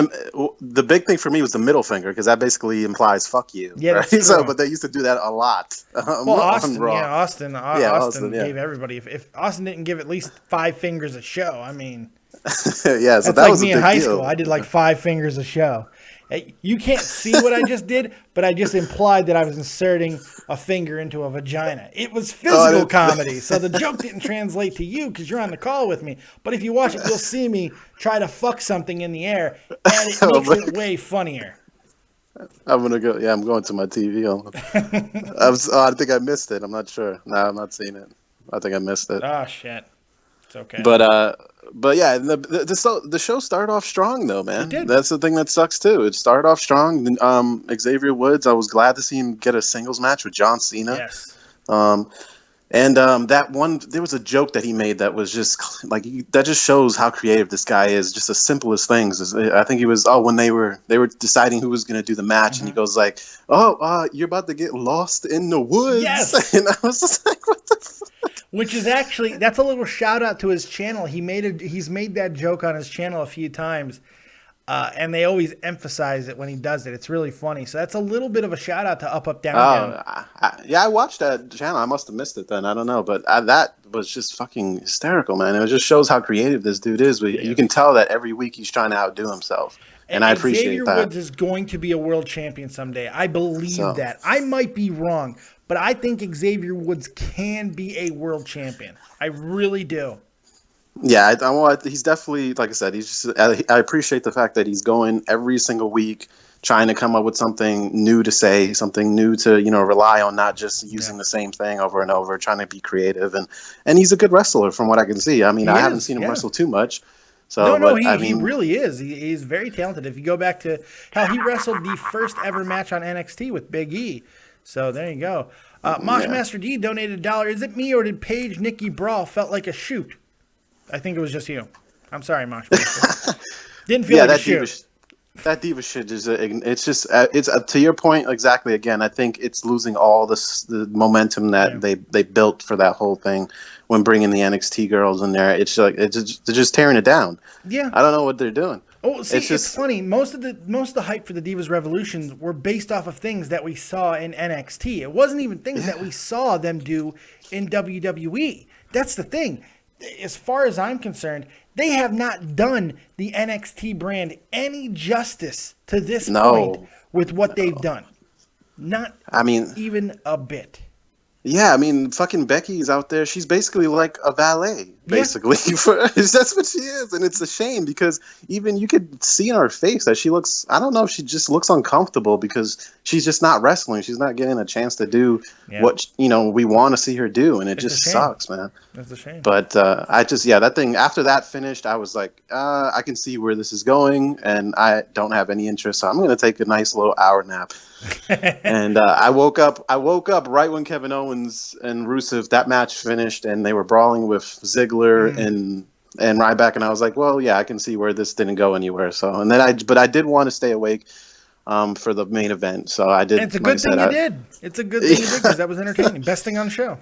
the big thing for me was the middle finger, because that basically implies "fuck you." Yeah, right? So, but they used to do that a lot. Austin gave everybody. If Austin didn't give at least 5 fingers a show, I mean, so that's that like was me in high school. I did like 5 fingers a show. You can't see what I just did, but I just implied that I was inserting a finger into a vagina. It was physical comedy, so the joke didn't translate to you because you're on the call with me. But if you watch it, you'll see me try to fuck something in the air, and it makes it way funnier. I'm gonna go. Yeah, I'm going to my TV. I think I missed it. I'm not sure. No, I'm not seeing it. I think I missed it. Oh shit. It's okay. But yeah, the show started off strong though, man. It did. That's the thing that sucks too. It started off strong. Xavier Woods, I was glad to see him get a singles match with John Cena. Yes. That one, there was a joke that he made that was just like, that just shows how creative this guy is. Just the simplest things. I think he was when they were deciding who was going to do the match, and he goes like, you're about to get lost in the woods. Yes. And I was just like, what the fuck? Which is actually, that's a little shout out to his channel. He's made that joke on his channel a few times, and they always emphasize it when he does it. It's really funny. So that's a little bit of a shout out to Up Up Down Down. I watched that channel. I must have missed it then. I don't know, but that was just fucking hysterical, man. It just shows how creative this dude is. But you can tell that every week he's trying to outdo himself. And I appreciate Xavier that. Woods is going to be a world champion someday. I believe that. I might be wrong, but I think Xavier Woods can be a world champion. I really do. Yeah, he's definitely, like I said, I appreciate the fact that he's going every single week, trying to come up with something new to say, something new to, rely on, not just using the same thing over and over, trying to be creative. And he's a good wrestler from what I can see. I mean, I haven't seen him wrestle too much. So, he really is. He's very talented. If you go back to how he wrestled the first ever match on NXT with Big E. So there you go. Moshmaster D donated $1. Is it me or did Paige Nikki Brawl felt like a shoot? I think it was just you. I'm sorry, Moshmaster. Didn't feel like a shoot. That diva shit is it's just it's to your point exactly. Again, I think it's losing all the momentum that they built for that whole thing when bringing the NXT girls in there. It's like they're just tearing it down. Yeah, I don't know what they're doing. Oh, see, it's funny. Most of the hype for the Divas Revolutions were based off of things that we saw in NXT. It wasn't even things that we saw them do in WWE. That's the thing. As far as I'm concerned, they have not done the NXT brand any justice to this point with what they've done. Not even a bit. Yeah, I mean, fucking Becky's out there. She's basically like a valet, basically. Yeah. That's what she is. And it's a shame because even you could see in her face that she looks, I don't know if she just looks uncomfortable because she's just not wrestling. She's not getting a chance to do what, we want to see her do. And it just sucks, man. That's a shame. But that thing, after that finished, I was like, I can see where this is going. And I don't have any interest. So I'm going to take a nice little hour nap. And I woke up right when Kevin Owens and Rusev, that match finished, and they were brawling with Ziggler and Ryback, and I was like, well, yeah, I can see where this didn't go anywhere. So, and then I did want to stay awake for the main event, so I did. And it's a good thing you did. It's a good thing you did because that was entertaining. Best thing on the show.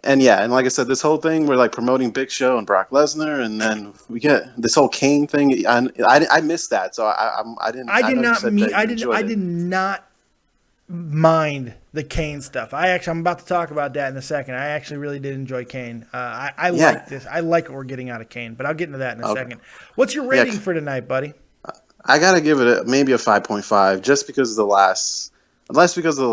And and like I said, this whole thing, we're like promoting Big Show and Brock Lesnar, and then we get this whole Kane thing. I missed that, so I did not mind the Kane stuff. I'm about to talk about that in a second. I actually really did enjoy Kane. I like this. I like what we're getting out of Kane, but I'll get into that in a second. What's your rating for tonight, buddy? I gotta give it maybe a 5.5, just because of the last. Unless because of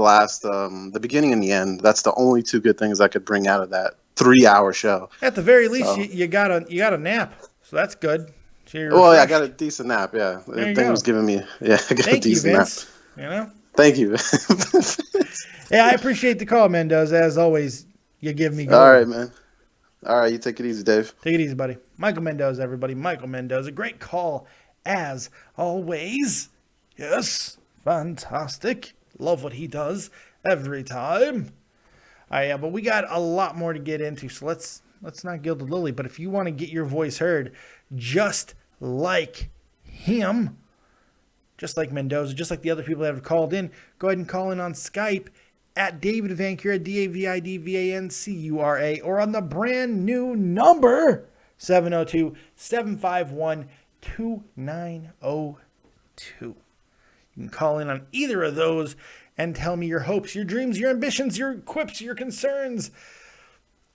the beginning and the end. That's the only two good things I could bring out of that 3-hour show. At the very least, you got a nap, so that's good. I got a decent nap. Yeah, the thing was giving me. Yeah, I got a decent nap. Thank you. Yeah, I appreciate the call, Mendoza. As always, you give me. All right, man. All right, you take it easy, Dave. Take it easy, buddy. Michael Mendoza, everybody. Michael Mendoza, great call as always. Yes, fantastic. Love what he does every time. But we got a lot more to get into, so let's not gild the lily. But if you want to get your voice heard, just like him, just like Mendoza, just like the other people that have called in, go ahead and call in on Skype at davidvancura, DAVIDVANCURA, or on the brand new number 702-751-2902. You can call in on either of those and tell me your hopes, your dreams, your ambitions, your quips, your concerns,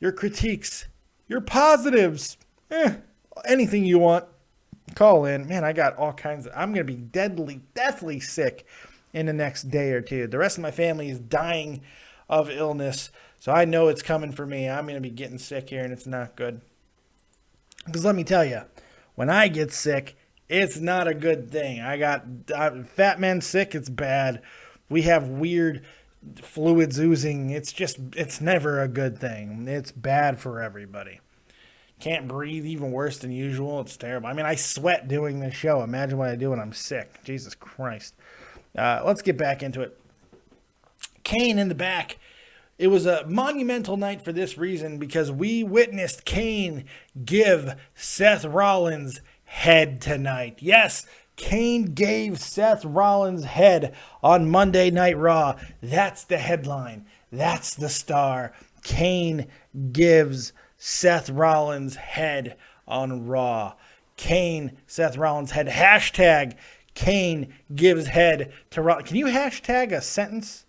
your critiques, your positives, anything you want. Call in. Man, I got all kinds of... I'm going to be deathly sick in the next day or two. The rest of my family is dying of illness, so I know it's coming for me. I'm going to be getting sick here, and it's not good. Because let me tell you, when I get sick, it's not a good thing. Fat man sick, it's bad. We have weird fluids oozing. It's never a good thing. It's bad for everybody. Can't breathe, even worse than usual. It's terrible. I mean, I sweat doing this show. Imagine what I do when I'm sick. Jesus Christ. Let's get back into it. Kane in the back. It was a monumental night for this reason because we witnessed Kane give Seth Rollins head tonight. Yes, Kane gave Seth Rollins head on Monday Night Raw. That's the headline. That's the star. Kane gives Seth Rollins head on Raw. Kane, Seth Rollins head. Hashtag Kane gives head to Rollins. Can you hashtag a sentence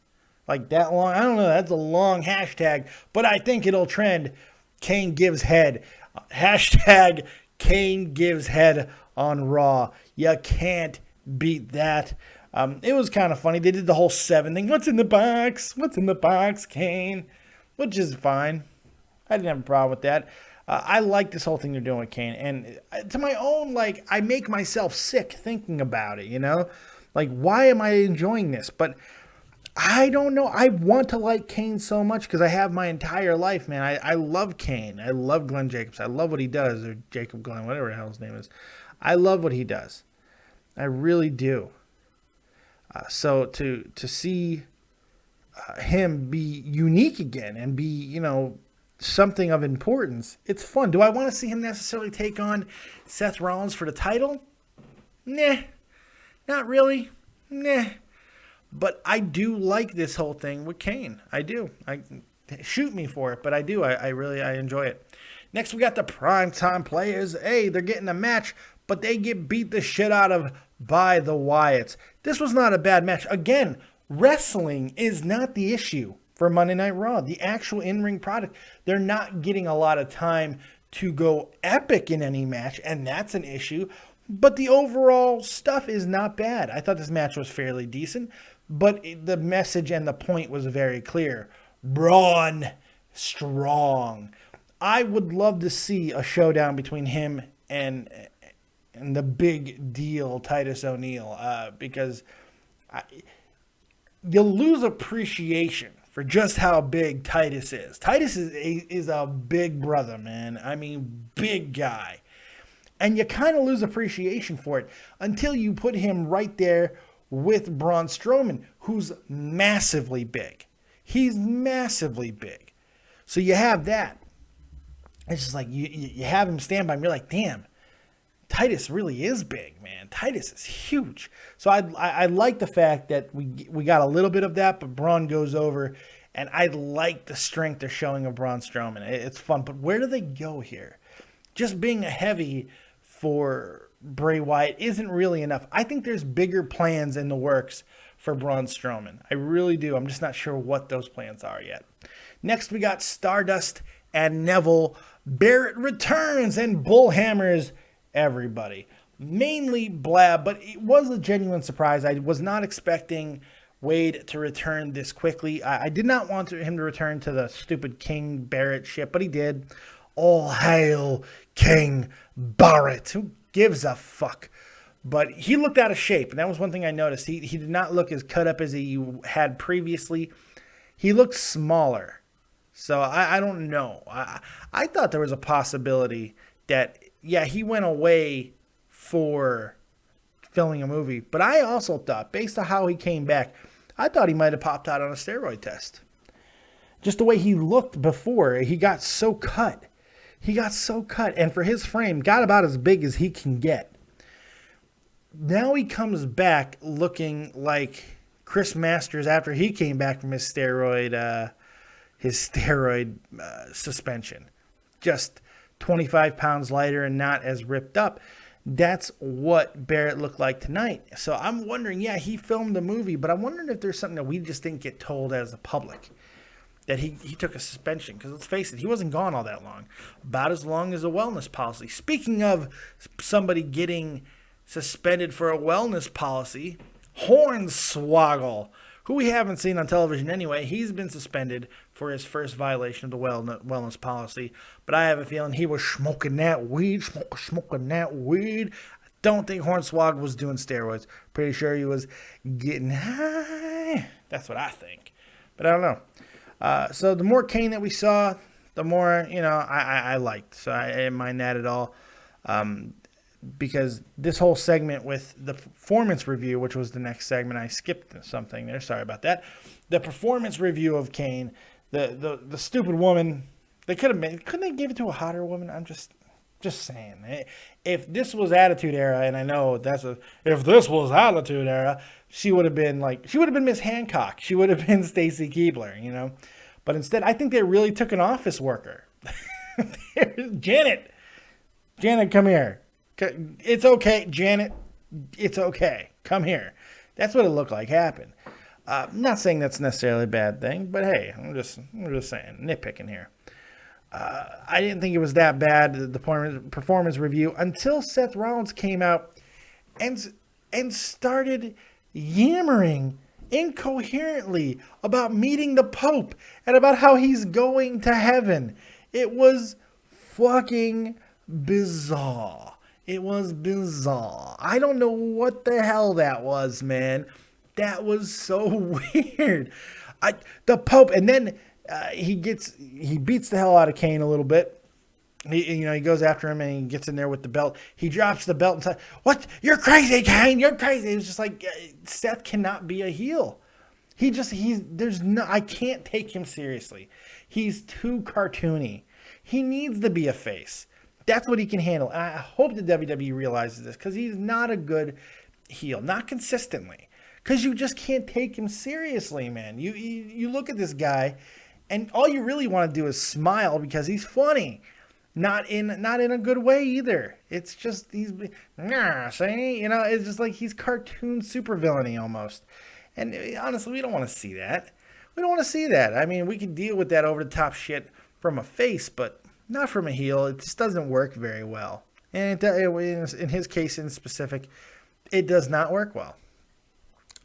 like that long? I don't know. That's a long hashtag, but I think it'll trend. Kane gives head. Hashtag Kane gives head on Raw. You can't beat that. It was kind of funny. They did the whole 7 thing. What's in the box? What's in the box, Kane? Which is fine. I didn't have a problem with that. I like this whole thing they're doing with Kane. And to my own, I make myself sick thinking about it, why am I enjoying this? But I don't know. I want to like Kane so much because I have my entire life, man. I love Kane. I love Glenn Jacobs. I love what he does, or Jacob Glenn, whatever the hell his name is. I love what he does. I really do. So to see him be unique again and be, something of importance. It's fun. Do I want to see him necessarily take on Seth Rollins for the title? Nah, not really. Nah. But I do like this whole thing with Kane. I do. Shoot me for it, but I do. I really enjoy it. Next, we got the primetime players. Hey, they're getting a match, but they get beat the shit out of by the Wyatts. This was not a bad match. Again, wrestling is not the issue for Monday Night Raw. The actual in-ring product, they're not getting a lot of time to go epic in any match, and that's an issue. But the overall stuff is not bad. I thought this match was fairly decent, but the message and the point was very clear. Braun Strong. I would love to see a showdown between him and the big deal Titus O'Neil, because you'll lose appreciation for just how big Titus is. Titus is a big brother, man. I mean, big guy. And you kind of lose appreciation for it until you put him right there with Braun Strowman, who's massively big. He's massively big. So you have that. It's just like you have him stand by him. You're like, damn, Titus really is big, man. Titus is huge. So I like the fact that we got a little bit of that, but Braun goes over. And I like the strength they're showing of Braun Strowman. It's fun. But where do they go here? Just being a heavy for Bray Wyatt isn't really enough. I think there's bigger plans in the works for Braun Strowman. I really do. I'm just not sure what those plans are yet. Next, we got Stardust and Neville. Barrett returns and bullhammers everybody. Mainly blab, but it was a genuine surprise. I was not expecting Wade to return this quickly. I did not want him to return to the stupid King Barrett shit, but he did. All hail King Barrett. Who gives a fuck? But he looked out of shape, and that was one thing I noticed. He did not look as cut up as he had previously. He looked smaller. So I don't know. I thought there was a possibility that, yeah, he went away for filming a movie. But I also thought, based on how he came back, I thought he might have popped out on a steroid test. Just the way he looked before, he got so cut. He got so cut. And for his frame, got about as big as he can get. Now he comes back looking like Chris Masters after he came back from his steroid suspension. Just 25 pounds lighter and not as ripped up. That's what Barrett looked like tonight. So I'm wondering, yeah, he filmed the movie, but I'm wondering if there's something that we just didn't get told as a public. That he took a suspension. Because let's face it, he wasn't gone all that long. About as long as a wellness policy. Speaking of somebody getting suspended for a wellness policy, Hornswoggle, who we haven't seen on television anyway, he's been suspended for his first violation of the wellness policy. But I have a feeling he was smoking that weed. I don't think Hornswoggle was doing steroids. Pretty sure he was getting high. That's what I think. But I don't know. So the more Kane that we saw, the more, I liked. So I didn't mind that at all. Because this whole segment with the performance review, which was the next segment, I skipped something there. Sorry about that. The performance review of Kane, the stupid woman, couldn't they give it to a hotter woman? I'm just saying. If this was Attitude Era, and I know if this was Attitude Era, she would have been Miss Hancock. She would have been Stacy Keibler, But instead, I think they really took an office worker. Janet, come here. It's okay, Janet. It's okay. Come here. That's what it looked like happened. I'm not saying that's necessarily a bad thing, but hey, I'm just saying, nitpicking here. I didn't think it was that bad, the performance review, until Seth Rollins came out and started yammering incoherently about meeting the Pope and about how he's going to heaven. It was fucking bizarre. It was bizarre. I don't know what the hell that was, man. That was so weird. The Pope, and then he beats the hell out of Kane a little bit. He goes after him and he gets in there with the belt. He drops the belt and says, "What? You're crazy, Kane. You're crazy." It was just like, Seth cannot be a heel. I can't take him seriously. He's too cartoony. He needs to be a face. That's what he can handle. And I hope the WWE realizes this, because he's not a good heel, not consistently. Because you just can't take him seriously, man. You look at this guy, and all you really want to do is smile because he's funny. Not in a good way either. It's just it's just like he's cartoon supervillainy almost. And honestly, we don't want to see that. We don't want to see that. I mean, we can deal with that over the top shit from a face, but not from a heel. It just doesn't work very well. And in his case in specific, it does not work well.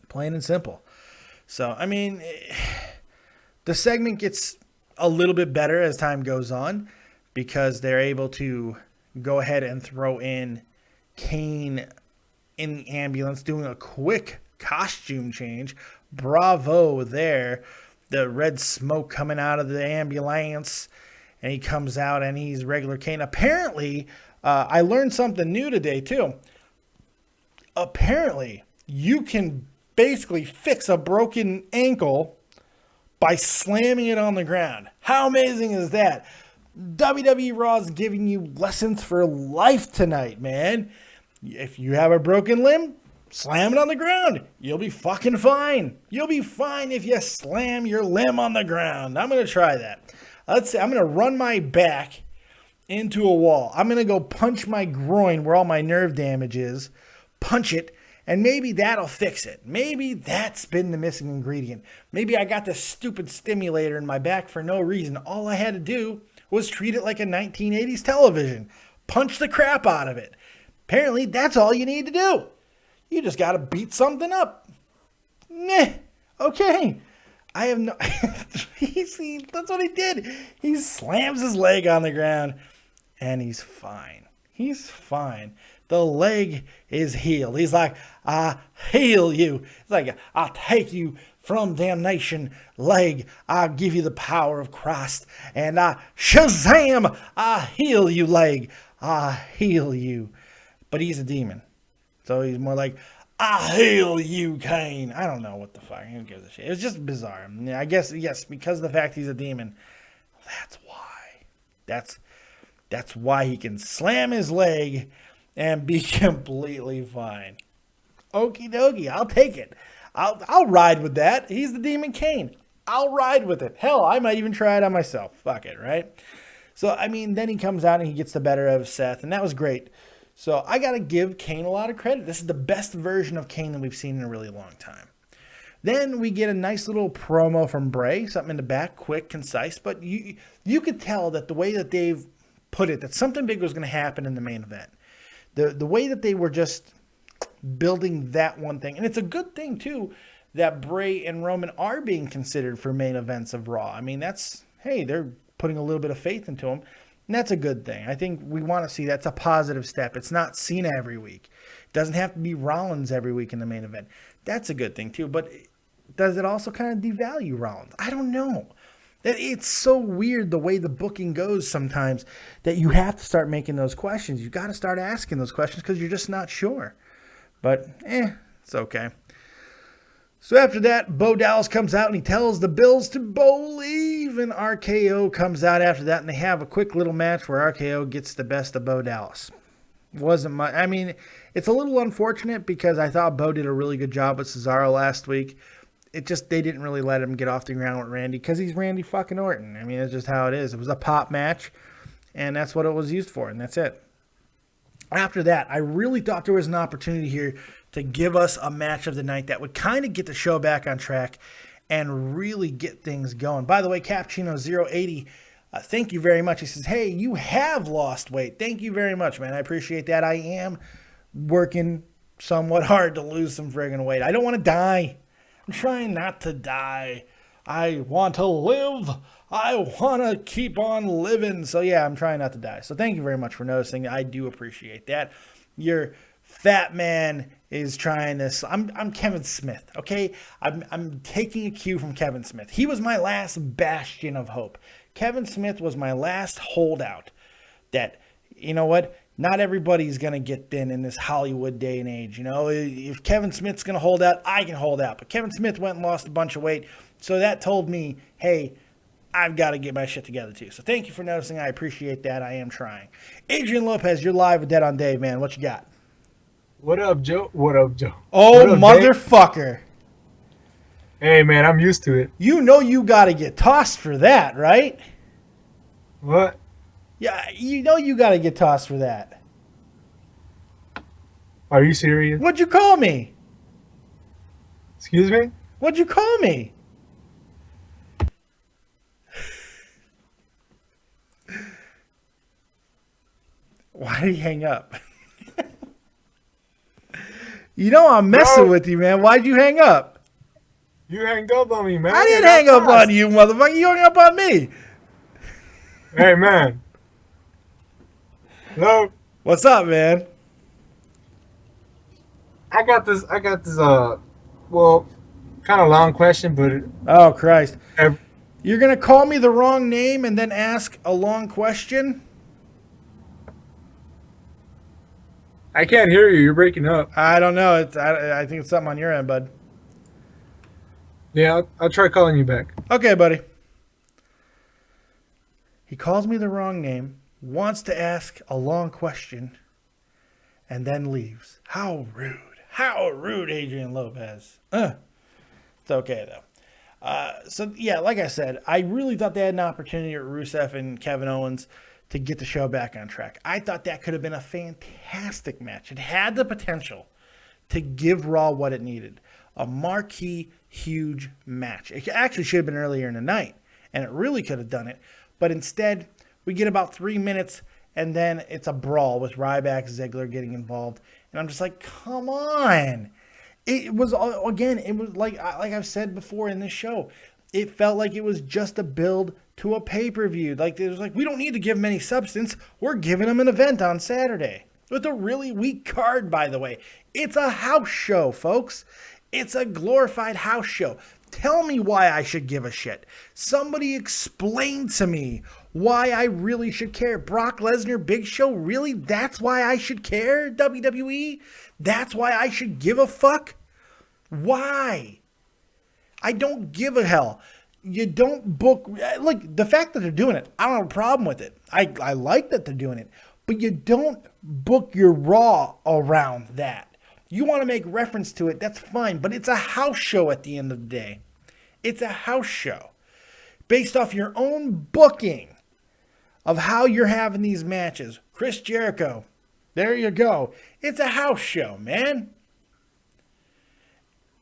Plain and simple. So, I mean, the segment gets a little bit better as time goes on, because they're able to go ahead and throw in Kane in the ambulance, doing a quick costume change. Bravo there. The red smoke coming out of the ambulance, and he comes out and he's regular Kane. Apparently, I learned something new today too. Apparently, you can basically fix a broken ankle by slamming it on the ground. How amazing is that? WWE Raw is giving you lessons for life tonight, man. If you have a broken limb, slam it on the ground. You'll be fucking fine. You'll be fine if you slam your limb on the ground. I'm going to try that. Let's see. I'm going to run my back into a wall. I'm going to go punch my groin where all my nerve damage is. Punch it. And maybe that'll fix it. Maybe that's been the missing ingredient. Maybe I got this stupid stimulator in my back for no reason. All I had to do was treat it like a 1980s television. Punch the crap out of it. Apparently, that's all you need to do. You just got to beat something up. Meh. Okay. I have no... that's what he did. He slams his leg on the ground, and he's fine. He's fine. The leg is healed. He's like, I heal you. It's like, I'll take you from damnation, leg. I'll give you the power of Christ. And I Shazam, I heal you, leg. I heal you. But he's a demon. So he's more like, I heal you, Kane. I don't know what the fuck. Who gives a shit? It's just bizarre. I guess, yes, because of the fact he's a demon. That's why. That's why he can slam his leg and be completely fine. Okie dokie, I'll take it. I'll ride with that. He's the Demon Kane. I'll ride with it. Hell, I might even try it on myself. Fuck it, right? So, I mean, then he comes out and he gets the better of Seth, and that was great. So, I got to give Kane a lot of credit. This is the best version of Kane that we've seen in a really long time. Then we get a nice little promo from Bray, something in the back, quick, concise, but you could tell that the way that they've put it, that something big was going to happen in the main event. The way that they were just building that one thing. And it's a good thing, too, that Bray and Roman are being considered for main events of Raw. I mean, they're putting a little bit of faith into them. And that's a good thing. I think we want to see that's a positive step. It's not Cena every week. It doesn't have to be Rollins every week in the main event. That's a good thing, too. But does it also kind of devalue Rollins? I don't know. It's so weird the way the booking goes sometimes that you have to start making those questions. You got to start asking those questions because you're just not sure. But, it's okay. So after that, Bo Dallas comes out and he tells the Bills to believe, and RKO comes out after that, and they have a quick little match where RKO gets the best of Bo Dallas. Wasn't much. I mean, it's a little unfortunate because I thought Bo did a really good job with Cesaro last week. They didn't really let him get off the ground with Randy because he's Randy fucking Orton. I mean, it's just how it is. It was a pop match, and that's what it was used for, and that's it. After that, I really thought there was an opportunity here to give us a match of the night that would kind of get the show back on track and really get things going. By the way, Cappuccino080, thank you very much. He says, hey, you have lost weight. Thank you very much, man. I appreciate that. I am working somewhat hard to lose some friggin' weight. I don't want to die. I'm trying not to die. I want to live. I want to keep on living. So, yeah, I'm trying not to die. So, thank you very much for noticing. I do appreciate that. Your fat man is trying this. I'm Kevin Smith, okay? I'm taking a cue from Kevin Smith. He was my last bastion of hope. Kevin Smith was my last holdout that, you know what? Not everybody's going to get thin in this Hollywood day and age. You know, if Kevin Smith's going to hold out, I can hold out. But Kevin Smith went and lost a bunch of weight. So that told me, hey, I've got to get my shit together too. So thank you for noticing. I appreciate that. I am trying. Adrian Lopez, you're live with Dead on Dave, man. What you got? What up, Joe? What up, Joe? Oh, what up, motherfucker. Dave? Hey, man, I'm used to it. You know you got to get tossed for that, right? What? Yeah, you know you got to get tossed for that. Are you serious? What'd you call me? Excuse me? What'd you call me? Why did he hang up? You know I'm messing with you, man. Why'd you hang up? You hanged up on me, man. I didn't hang up on you, motherfucker. You hung up on me. Hey, man. Hello? What's up, man? I got this, well, kind of long question, but... Oh, Christ. You're going to call me the wrong name and then ask a long question? I can't hear you. You're breaking up. I don't know. I think it's something on your end, bud. Yeah, I'll try calling you back. Okay, buddy. He calls me the wrong name, wants to ask a long question, and then leaves. How rude. How rude, Adrian Lopez. It's okay, though. So, yeah, like I said, I really thought they had an opportunity at Rusev and Kevin Owens to get the show back on track. I thought that could have been a fantastic match. It had the potential to give Raw what it needed. A marquee, huge match. It actually should have been earlier in the night, and it really could have done it. But instead, we get about 3 minutes, and then it's a brawl with Ryback, Ziggler getting involved. And I'm just like, come on. It was, again, it was like I've said before in this show, it felt like it was just a build to a pay-per-view. Like, it was like, we don't need to give them any substance. We're giving them an event on Saturday. With a really weak card, by the way. It's a house show, folks. It's a glorified house show. Tell me why I should give a shit. Somebody explain to me why I really should care. Brock Lesnar, Big Show, really? That's why I should care, WWE? That's why I should give a fuck? Why? I don't give a hell. You don't book... Look, the fact that they're doing it, I don't have a problem with it. I like that they're doing it. But you don't book your Raw around that. You want to make reference to it, that's fine. But it's a house show at the end of the day. It's a house show. Based off your own booking of how you're having these matches. Chris Jericho, there you go. It's a house show, man.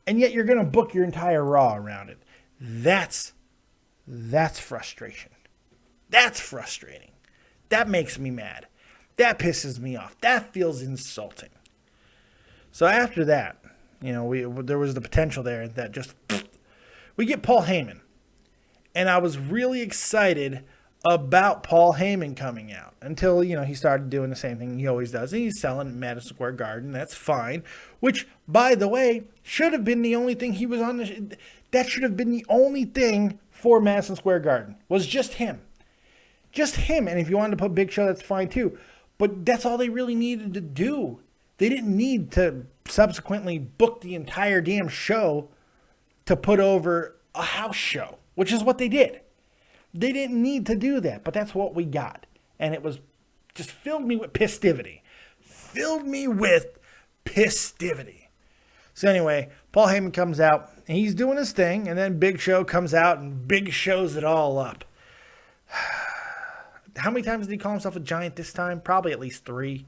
And yet you're going to book your entire Raw around it. That's frustration. That's frustrating. That makes me mad. That pisses me off. That feels insulting. So after that, you know, there was the potential there that just... We get Paul Heyman. And I was really excited about Paul Heyman coming out until, you know, he started doing the same thing he always does. And he's selling at Madison Square Garden. That's fine. Which, by the way, should have been the only thing he was on. That should have been the only thing for Madison Square Garden. Was just him. Just him. And if you wanted to put Big Show, that's fine too. But that's all they really needed to do. They didn't need to subsequently book the entire damn show to put over a house show, which is what they did. They didn't need to do that, but that's what we got. And it was just filled me with pistivity. Filled me with pistivity. So anyway, Paul Heyman comes out, and he's doing his thing, and then Big Show comes out and Big Shows it all up. How many times did he call himself a giant this time? Probably at least 3.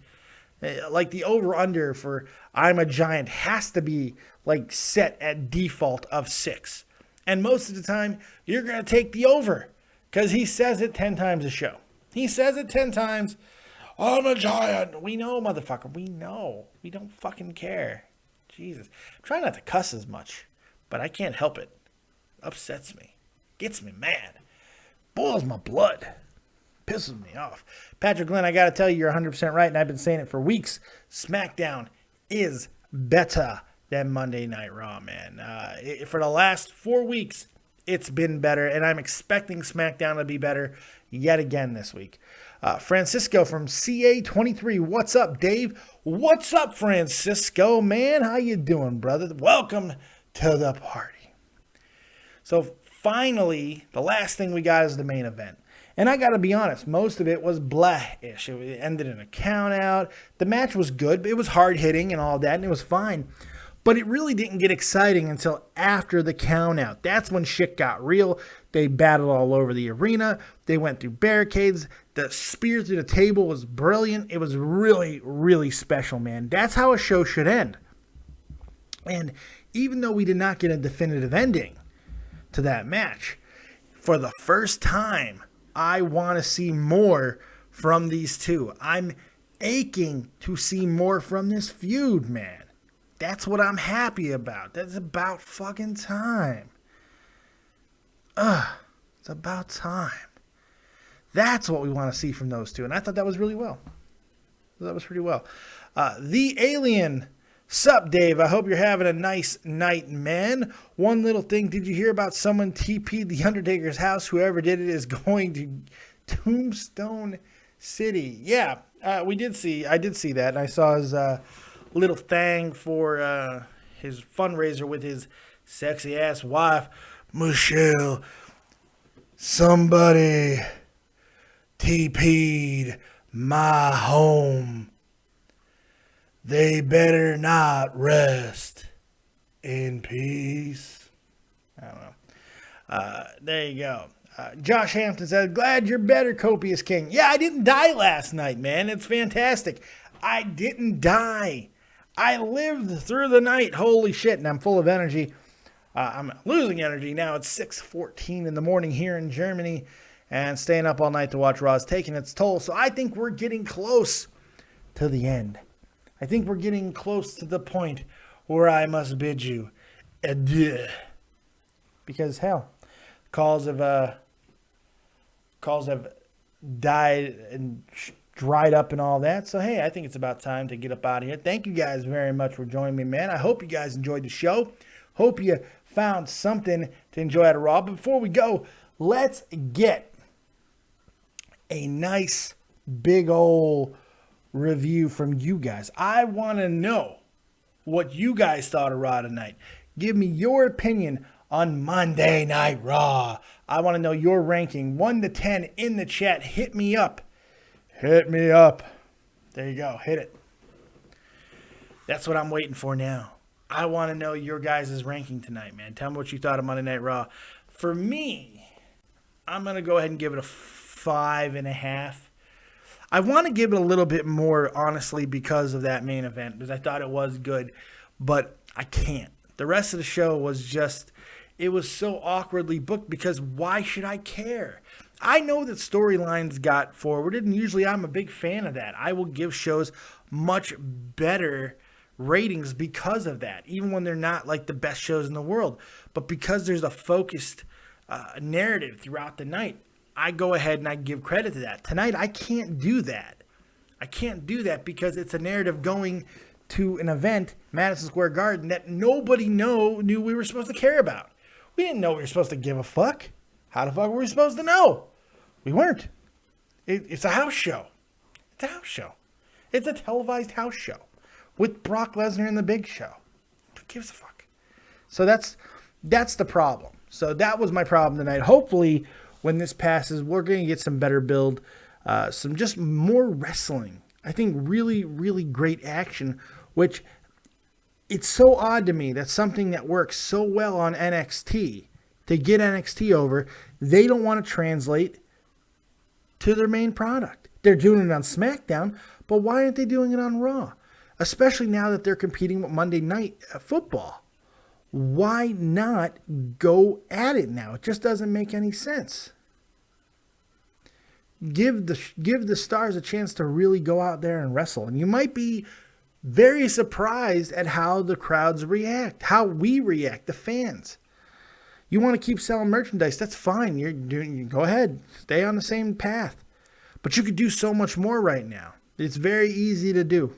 Like the over-under for I'm a giant has to be like set at default of 6. And most of the time, you're going to take the over because he says it 10 times a show. He says it 10 times. I'm a giant. We know, motherfucker. We know. We don't fucking care. Jesus. I'm trying not to cuss as much, but I can't help it. Upsets me. Gets me mad. Boils my blood. Pisses me off. Patrick Glenn, I got to tell you, you're 100% right, and I've been saying it for weeks. SmackDown is better than Monday Night Raw, man. For the last 4 weeks, it's been better, and I'm expecting SmackDown to be better yet again this week. Francisco from CA23. What's up, Dave? What's up, Francisco, man? How you doing, brother? Welcome to the party. So finally, the last thing we got is the main event. And I got to be honest, most of it was blah-ish. It ended in a count-out. The match was good, but it was hard-hitting and all that, and it was fine. But it really didn't get exciting until after the count-out. That's when shit got real. They battled all over the arena. They went through barricades. The spear through the table was brilliant. It was really, really special, man. That's how a show should end. And even though we did not get a definitive ending to that match, for the first time, I want to see more from these two. I'm aching to see more from this feud, man. That's what I'm happy about. That's about fucking time. It's about time. That's what we want to see from those two. And I thought that was really well. That was pretty well. The Alien. Sup, Dave? I hope you're having a nice night, man. One little thing. Did you hear about someone TP'd the Undertaker's house? Whoever did it is going to Tombstone City. Yeah, we did see. I did see that. And I saw his little thing for his fundraiser with his sexy ass wife, Michelle. Somebody TP'd my home. They better not rest in peace. I don't know. There you go. Josh Hampton said, glad you're better, Copious King. Yeah, I didn't die last night, man. It's fantastic. I didn't die. I lived through the night. Holy shit, and I'm full of energy. I'm losing energy now. It's 6:14 in the morning here in Germany, and staying up all night to watch Raw is taking its toll. So I think we're getting close to the end. I think we're getting close to the point where I must bid you adieu. Because, hell, calls have died and dried up and all that. So, hey, I think it's about time to get up out of here. Thank you guys very much for joining me, man. I hope you guys enjoyed the show. Hope you found something to enjoy out of Raw. But before we go, let's get a nice big old review from you guys. I want to know what you guys thought of Raw tonight. Give me your opinion on Monday Night Raw. I want to know your ranking 1 to 10 in the chat. Hit me up. Hit me up. There you go. Hit it. That's what I'm waiting for now. I want to know your guys' ranking tonight, man. Tell me what you thought of Monday Night Raw. For me, I'm going to go ahead and give it a 5.5. I want to give it a little bit more, honestly, because of that main event, because I thought it was good, but I can't. The rest of the show was just, it was so awkwardly booked, because why should I care? I know that storylines got forwarded, and usually I'm a big fan of that. I will give shows much better ratings because of that, even when they're not like the best shows in the world. But because there's a focused narrative throughout the night, I go ahead and I give credit to that. Tonight, I can't do that. I can't do that because it's a narrative going to an event, Madison Square Garden, that nobody knew we were supposed to care about. We didn't know we were supposed to give a fuck. How the fuck were we supposed to know? We weren't. It's a house show. It's a house show. It's a televised house show with Brock Lesnar in the Big Show. Who gives a fuck? So that's the problem. So that was my problem tonight. Hopefully, when this passes, we're going to get some better build, some just more wrestling. I think really, really great action, which it's so odd to me that something that works so well on NXT, to get NXT over, they don't want to translate to their main product. They're doing it on SmackDown, but why aren't they doing it on Raw? Especially now that they're competing with Monday Night Football. Why not go at it now? It just doesn't make any sense. Give the stars a chance to really go out there and wrestle. And you might be very surprised at how the crowds react, how we react, the fans. You want to keep selling merchandise, that's fine. You go ahead, stay on the same path. But you could do so much more right now. It's very easy to do.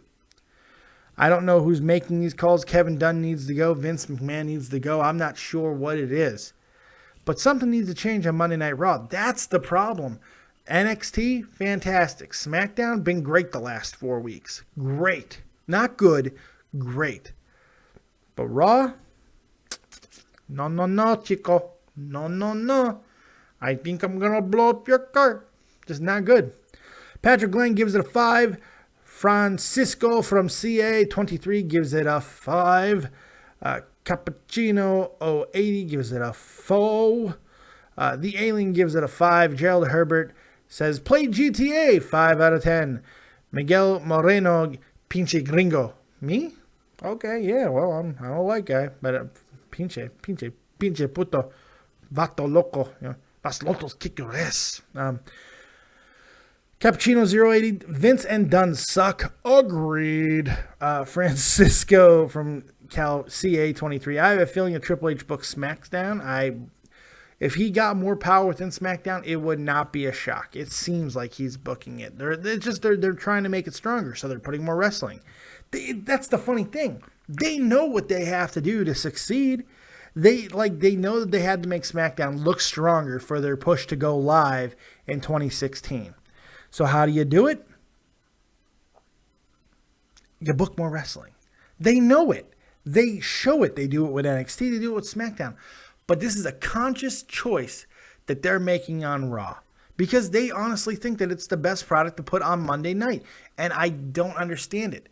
I don't know who's making these calls. Kevin Dunn needs to go. Vince McMahon needs to go. I'm not sure what it is. But something needs to change on Monday Night Raw. That's the problem. NXT, fantastic. SmackDown, been great the last 4 weeks. Great. Not good, great. But Raw, no, chico. No. I think I'm going to blow up your car. Just not good. Patrick Glenn gives it a 5. Francisco from CA23 gives it a 5. Cappuccino 080 gives it a 4. The Alien gives it a 5. Gerald Herbert says, play GTA, 5 out of 10. Miguel Moreno, pinche gringo. Me? Okay, yeah, well, I'm a white guy, but pinche puto, vato loco. You know, Vas Lotos kick your ass. Cappuccino 080, Vince and Dunn suck. Agreed. Francisco from Cal CA23. I have a feeling that Triple H books SmackDown. If he got more power within SmackDown, it would not be a shock. It seems like he's booking it. They're trying to make it stronger, so they're putting more wrestling. That's the funny thing. They know what they have to do to succeed. They know that they had to make SmackDown look stronger for their push to go live in 2016. So how do you do it? You book more wrestling. They know it. They show it. They do it with NXT. They do it with SmackDown. But this is a conscious choice that they're making on Raw because they honestly think that it's the best product to put on Monday night. And I don't understand it.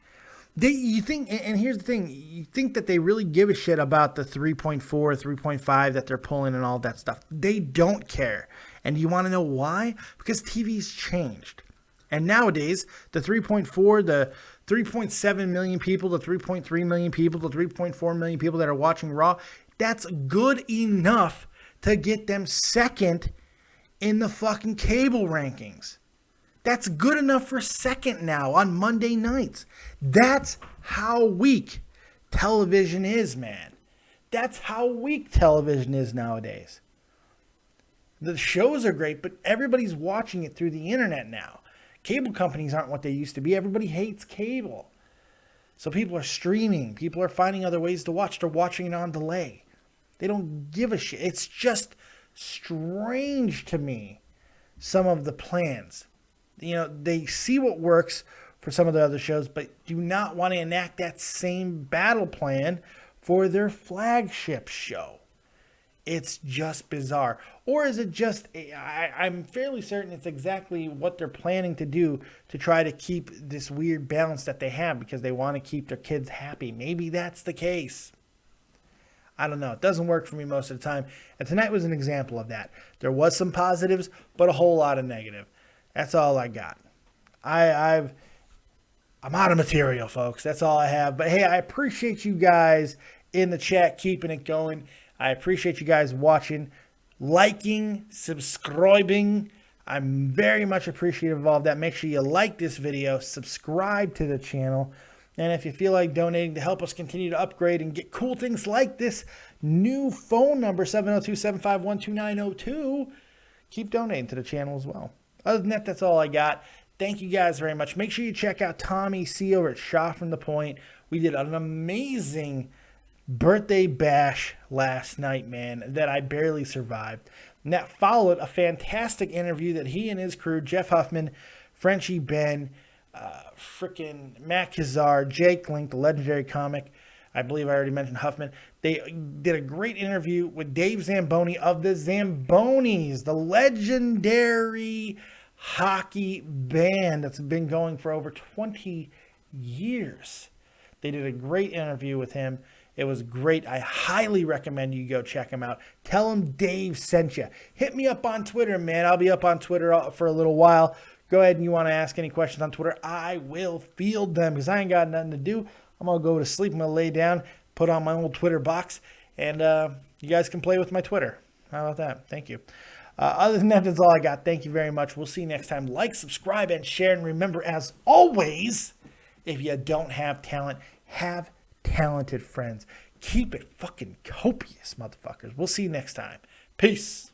You think, and here's the thing, you think that they really give a shit about the 3.4, 3.5 that they're pulling and all that stuff. They don't care. And you want to know why? Because TV's changed. And nowadays, the 3.4, the 3.7 million people, the 3.3 million people, the 3.4 million people that are watching Raw, that's good enough to get them second in the fucking cable rankings. That's good enough for second now on Monday nights. That's how weak television is, man. That's how weak television is nowadays. The shows are great, but everybody's watching it through the internet now. Cable companies aren't what they used to be. Everybody hates cable. So people are streaming. People are finding other ways to watch. They're watching it on delay. They don't give a shit. It's just strange to me, some of the plans. You know, they see what works for some of the other shows, but do not want to enact that same battle plan for their flagship show. It's just bizarre. Or is it just, I'm fairly certain it's exactly what they're planning to do to try to keep this weird balance that they have because they want to keep their kids happy. Maybe that's the case. I don't know. It doesn't work for me most of the time. And tonight was an example of that. There was some positives, but a whole lot of negative. That's all I got. I'm out of material, folks. That's all I have. But hey, I appreciate you guys in the chat keeping it going. I appreciate you guys watching, liking, subscribing. I'm very much appreciative of all of that. Make sure you like this video, subscribe to the channel, and if you feel like donating to help us continue to upgrade and get cool things like this new phone number, 702-751-2902, keep donating to the channel as well. Other than that, that's all I got. Thank you guys very much. Make sure you check out Tommy C over at Shot from the Point. We did an amazing birthday bash last night, man, that I barely survived. And that followed a fantastic interview that he and his crew, Jeff Huffman, Frenchie Ben, frickin' Matt Kazar, Jake Link, the legendary comic. I believe I already mentioned Huffman. They did a great interview with Dave Zamboni of the Zambonis, the legendary hockey band that's been going for over 20 years. They did a great interview with him. It was great. I highly recommend you go check him out. Tell him Dave sent you. Hit me up on Twitter, man. I'll be up on Twitter for a little while. Go ahead and you want to ask any questions on Twitter. I will field them because I ain't got nothing to do. I'm going to go to sleep. I'm going to lay down, put on my old Twitter box, and you guys can play with my Twitter. How about that? Thank you. Other than that, that's all I got. Thank you very much. We'll see you next time. Like, subscribe, and share. And remember, as always, if you don't have talent, have talented friends. Keep it fucking copious, motherfuckers. We'll see you next time. Peace.